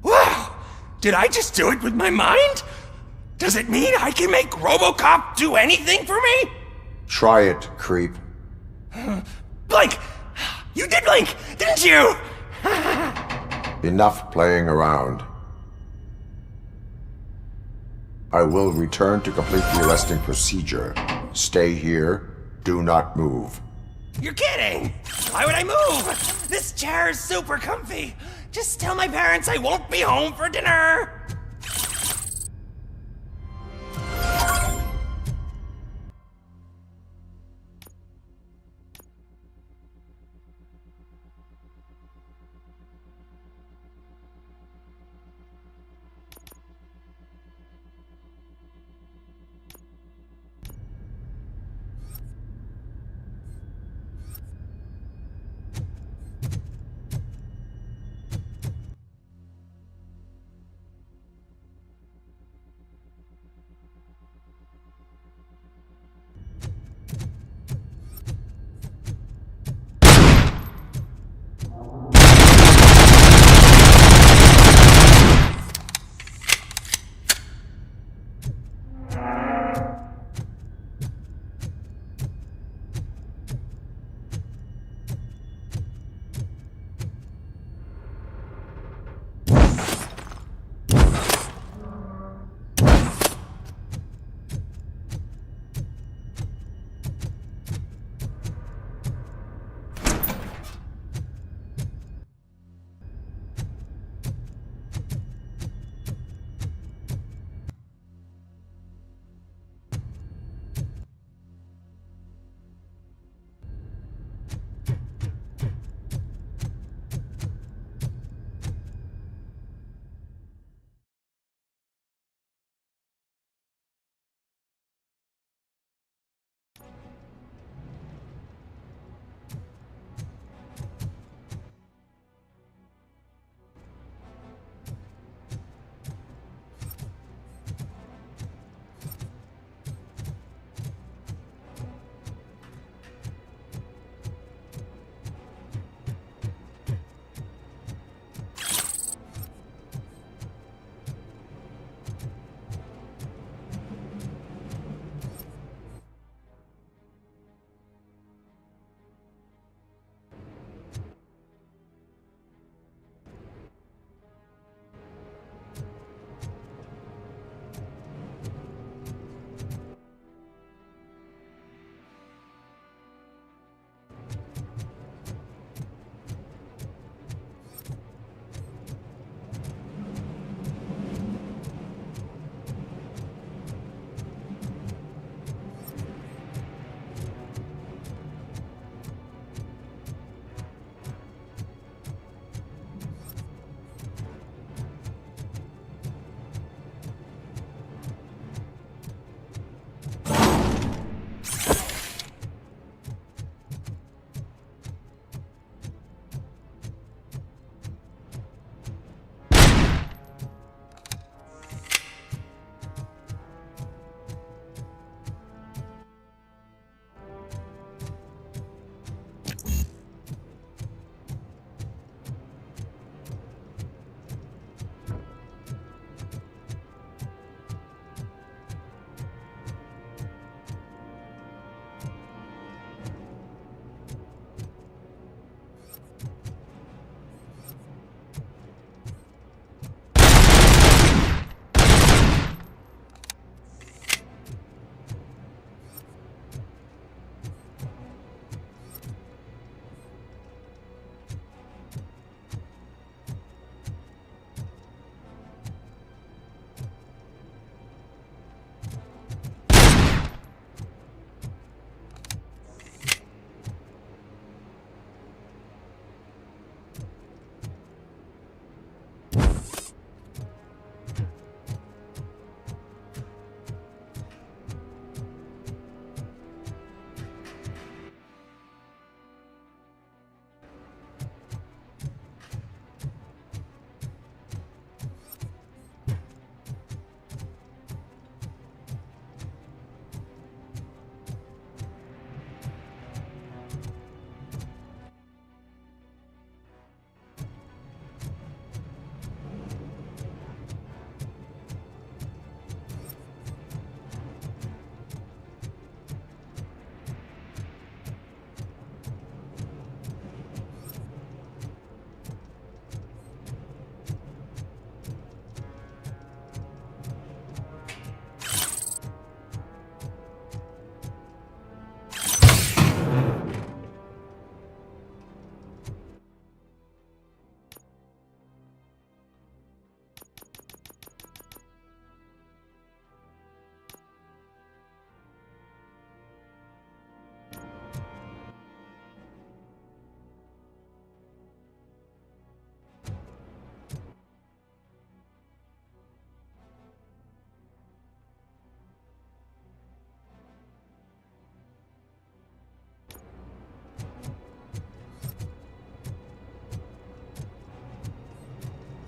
Wow! Did I just do it with my mind? Does it mean I can make RoboCop do anything for me? Try it, creep. Blink! You did blink, didn't you? Enough playing around. I will return to complete the arresting procedure. Stay here. Do not move. You're kidding! Why would I move? This chair is super comfy. Just tell my parents I won't be home for dinner.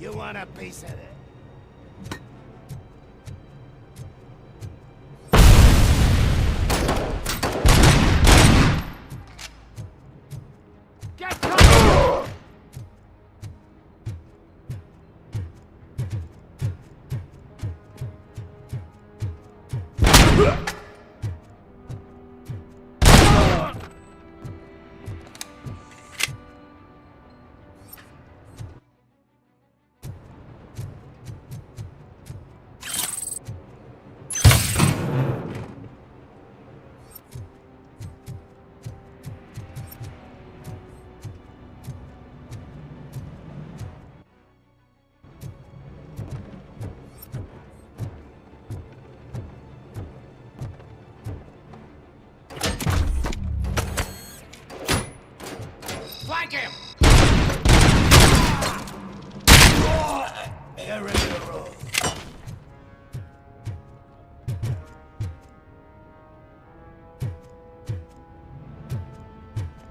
You want a piece of it? Get cover! Flank him!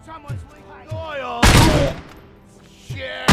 Someone's leaking oil! Shit!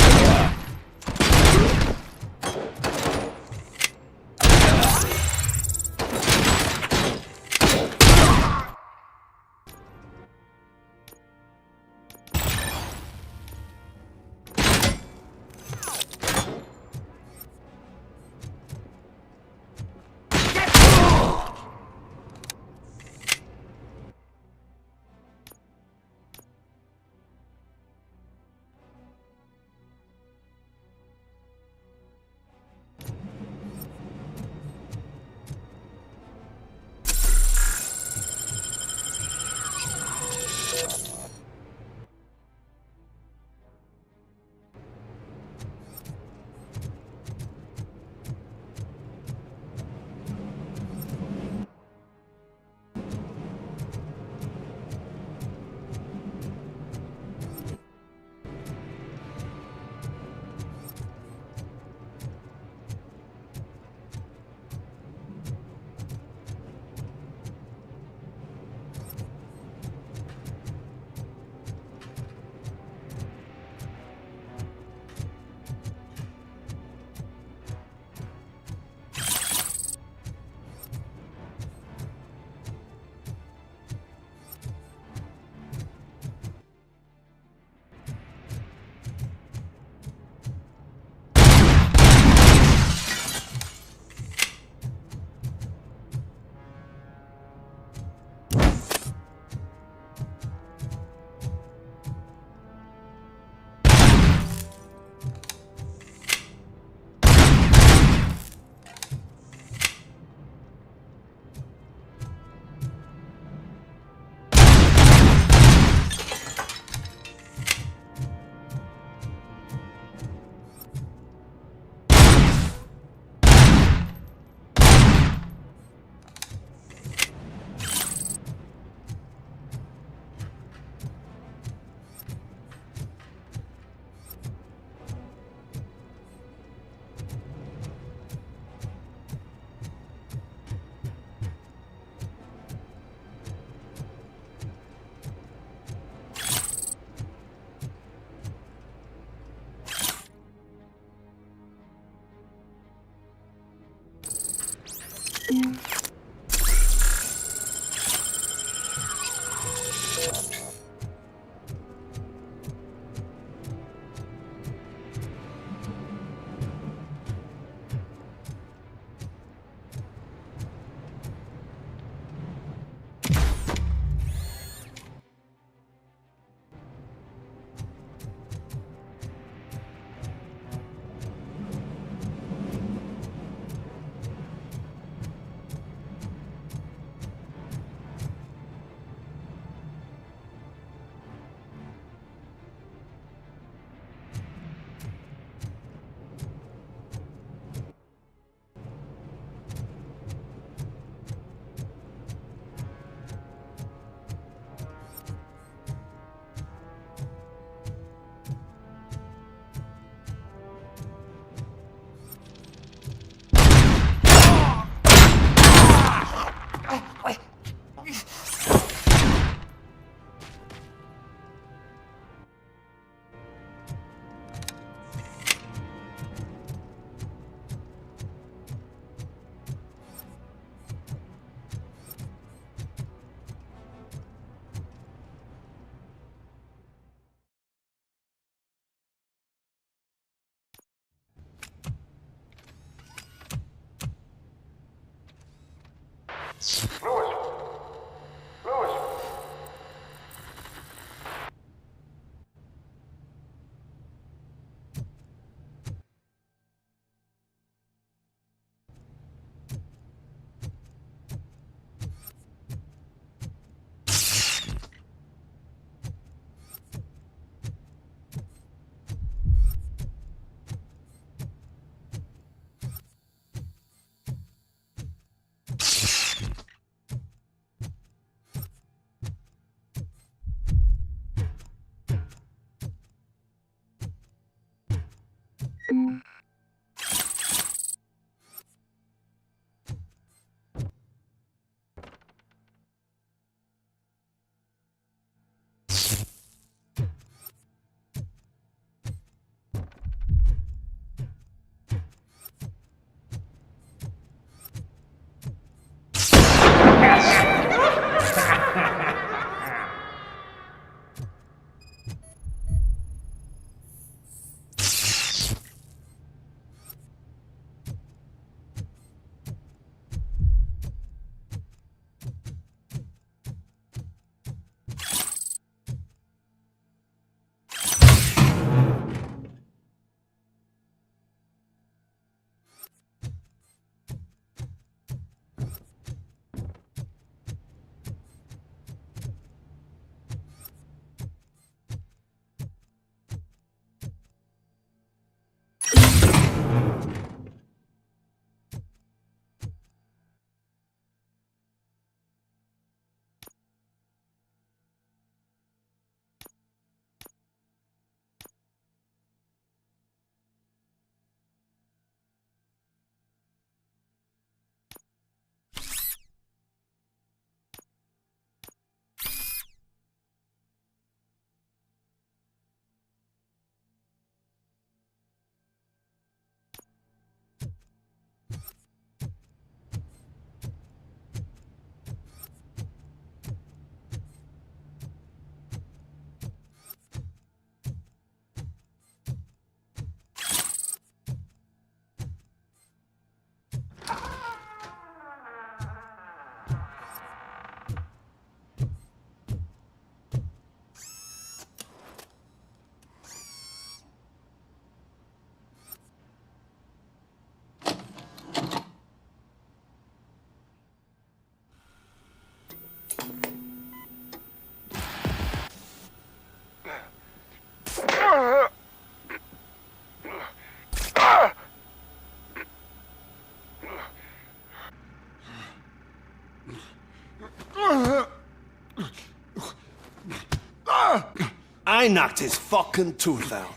I knocked his fucking tooth out.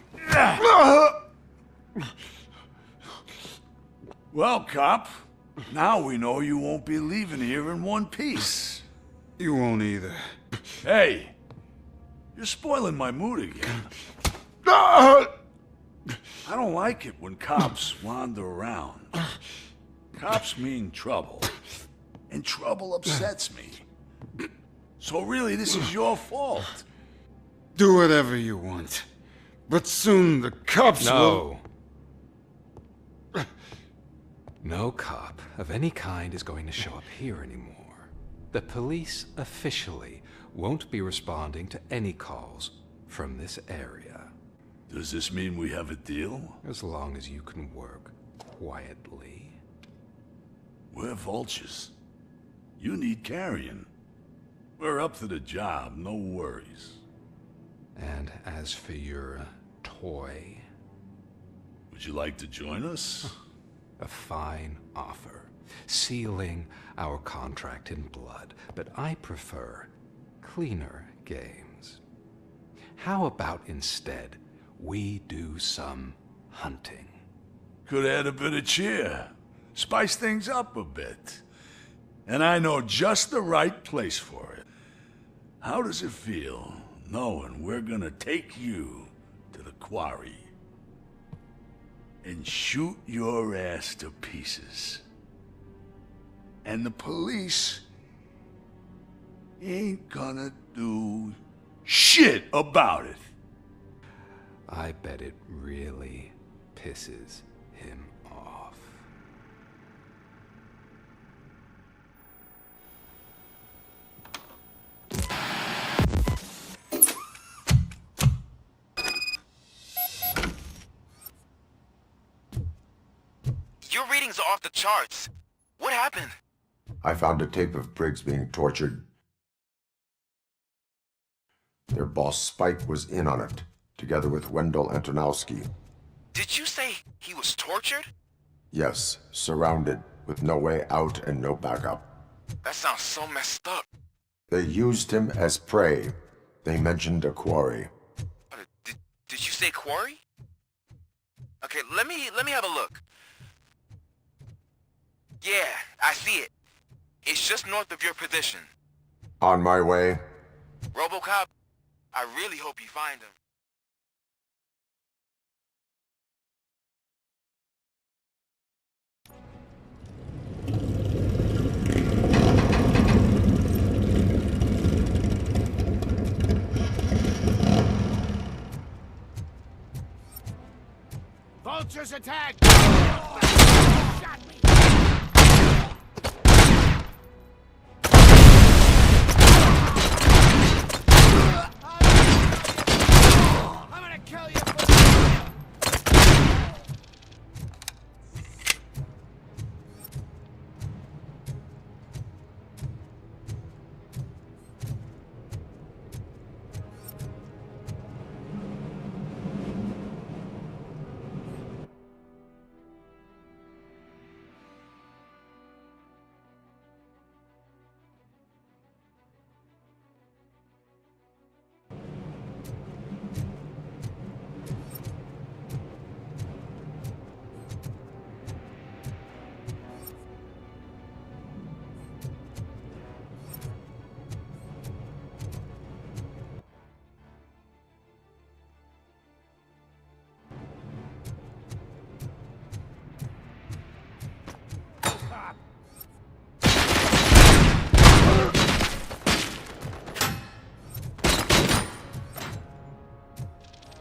Well, cop, now we know you won't be leaving here in one piece. You won't either. Hey, you're spoiling my mood again. I don't like it when cops wander around. Cops mean trouble, and trouble upsets me. So really, this is your fault. Do whatever you want. But soon the cops will... No cop of any kind is going to show up here anymore. The police officially won't be responding to any calls from this area. Does this mean we have a deal? As long as you can work quietly. We're vultures. You need carrion. We're up to the job, no worries. And as for your toy... Would you like to join us? A fine offer, sealing our contract in blood, but I prefer cleaner games. How about instead we do some hunting? Could add a bit of cheer, spice things up a bit. And I know just the right place for it. How does it feel knowing we're gonna take you to the quarry and shoot your ass to pieces? And the police ain't gonna do shit about it. I bet it really pisses him off. Your readings are off the charts. What happened? I found a tape of Briggs being tortured. Their boss Spike was in on it, together with Wendell Antonowski. Did you say he was tortured? Yes, surrounded, with no way out and no backup. That sounds so messed up. They used him as prey. They mentioned a quarry. Did you say quarry? Okay, let me have a look. Yeah, I see it. It's just north of your position. On my way. RoboCop, I really hope you find him. Vultures attack! Shot me! I'm gonna kill you!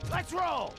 Let's roll!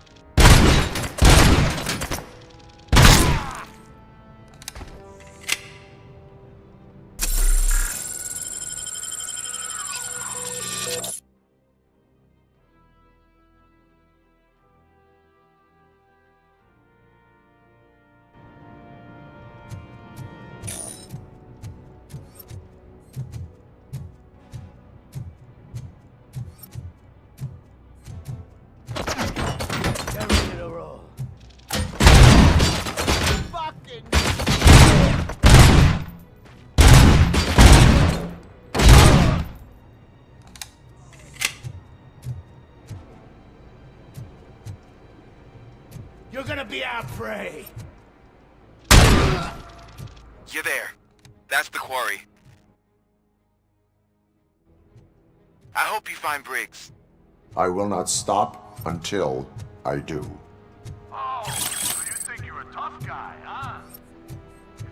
You're gonna be our prey! You're there. That's the quarry. I hope you find Briggs. I will not stop until I do. Oh, so you think you're a tough guy, huh?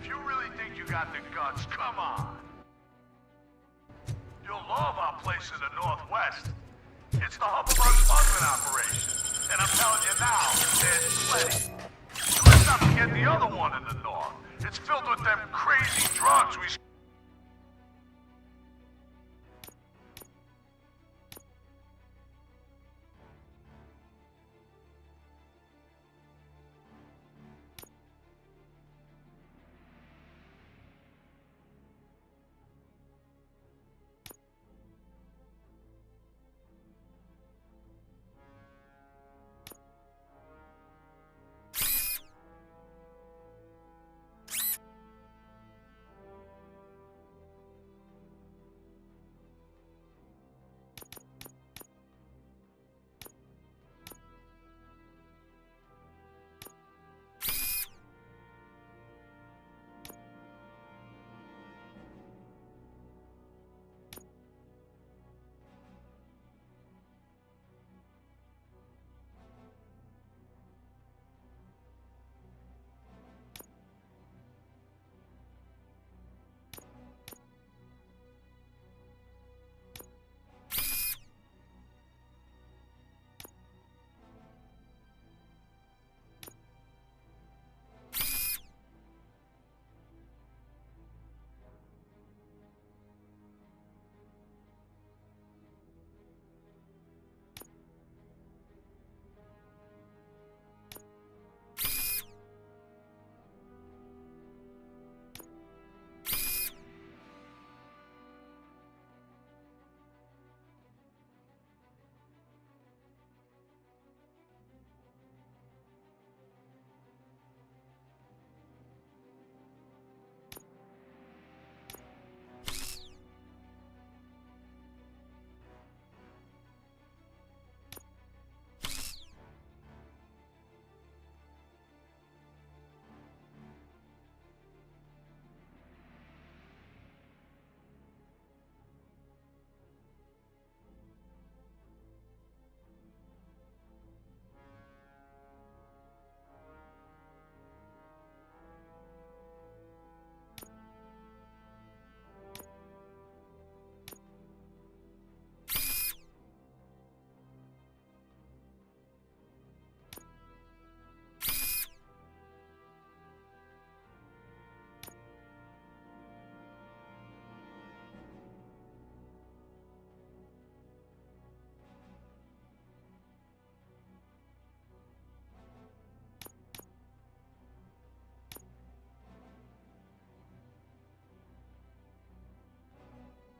If you really think you got the guts, come on. You'll love our place in the Northwest. It's the hub of our smuggling operation. And I'm telling you now, there's plenty. Let's not forget the other one in the north. It's filled with them crazy drugs we...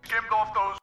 skimmed off those...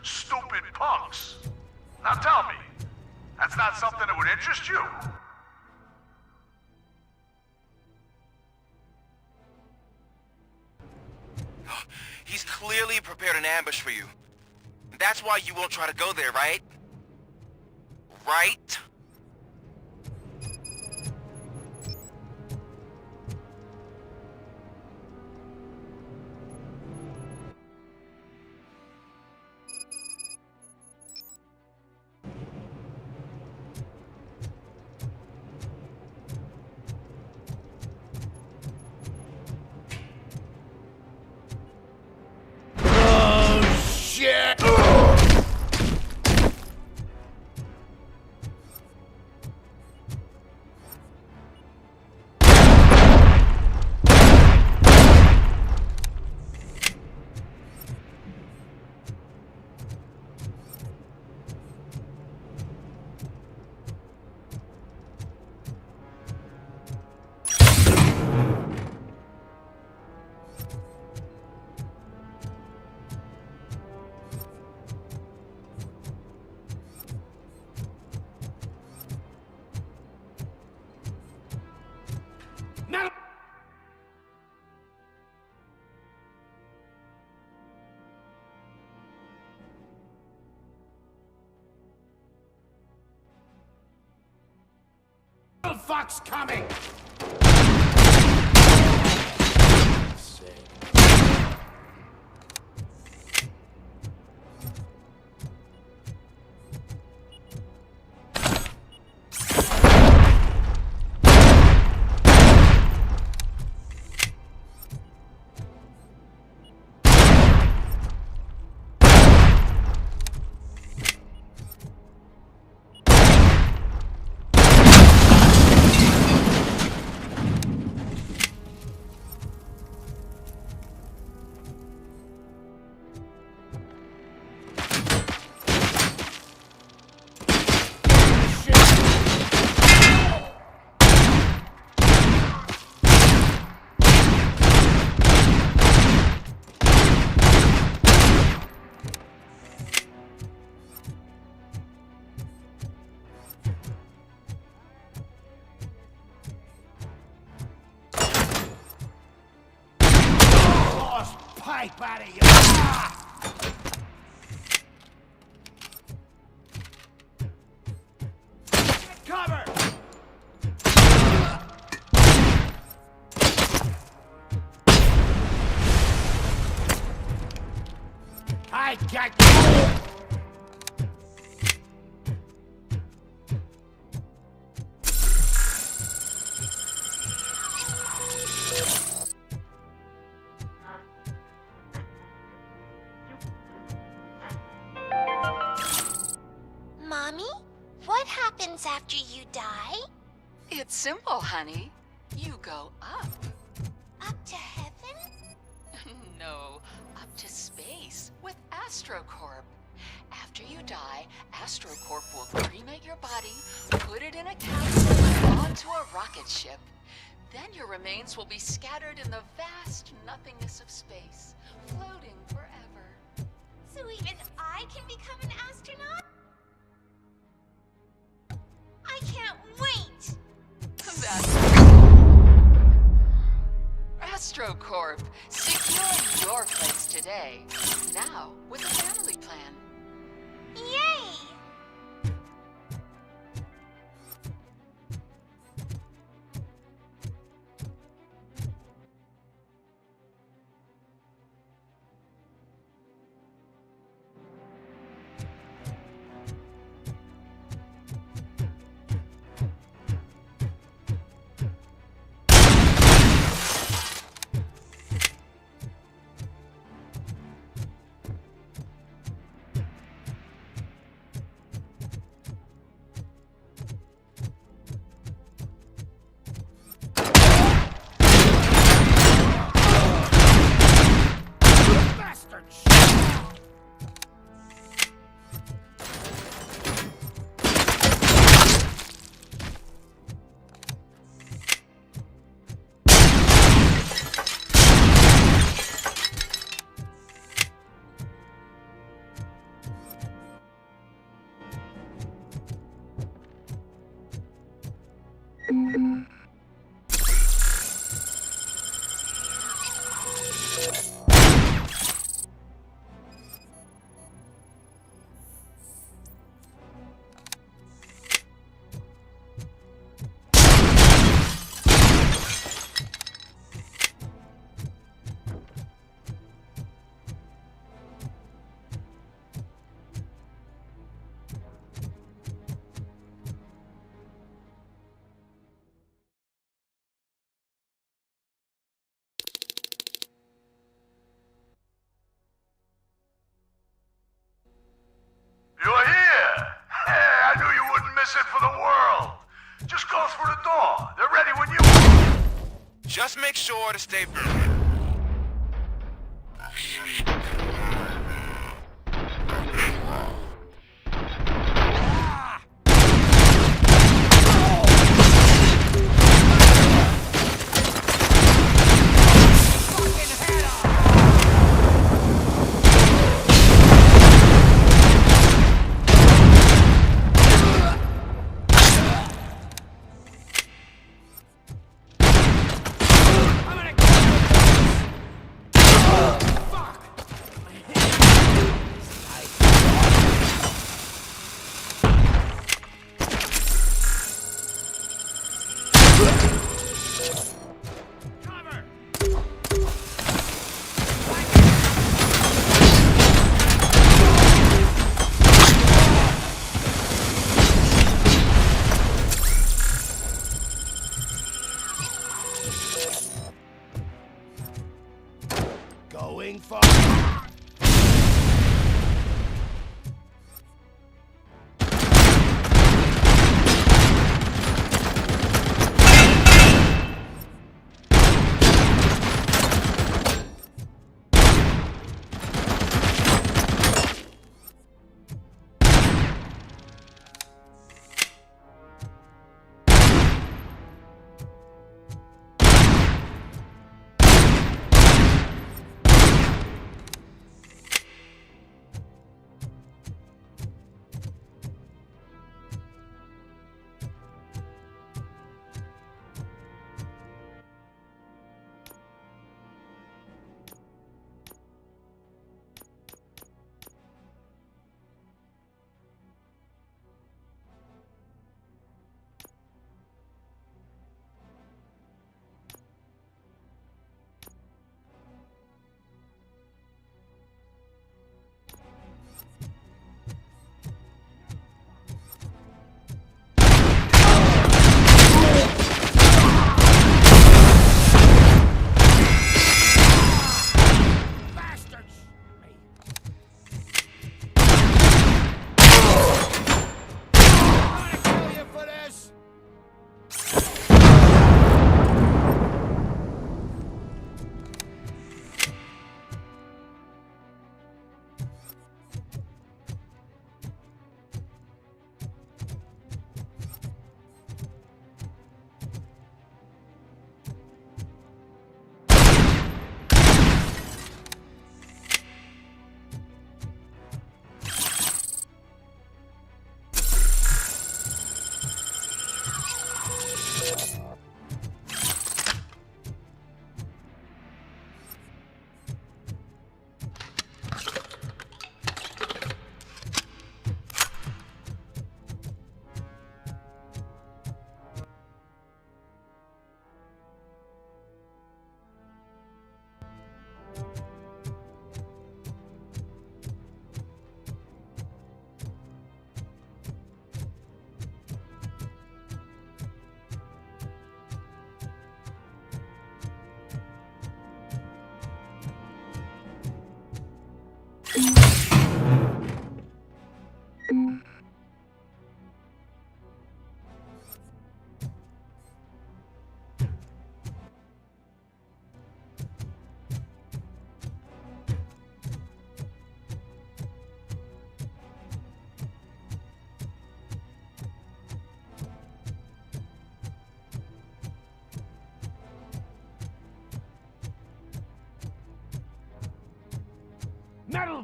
stupid punks. Now tell me, that's not something that would interest you? He's clearly prepared an ambush for you. That's why you won't try to go there, right? Right? Fox coming! life out of you! Ah! Get cover! I got you! Mommy, what happens after you die? It's simple, honey. You go up. Up to heaven? No, up to space with AstroCorp. After you die, AstroCorp will cremate your body, put it in a capsule onto a rocket ship. Then your remains will be scattered in the vast nothingness of space, floating forever. So even I can become an astronaut? I can't wait! AstroCorp, secure your place today. Now, with a family plan. Yay! You're here! Hey, I knew you wouldn't miss it for the world. Just go through the door. They're ready when you... Just make sure to stay...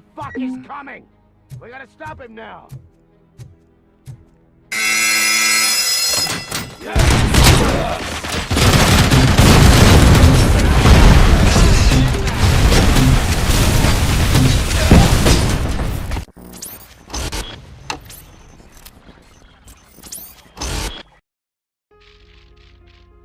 the fuck is coming? We gotta stop him now. Yeah.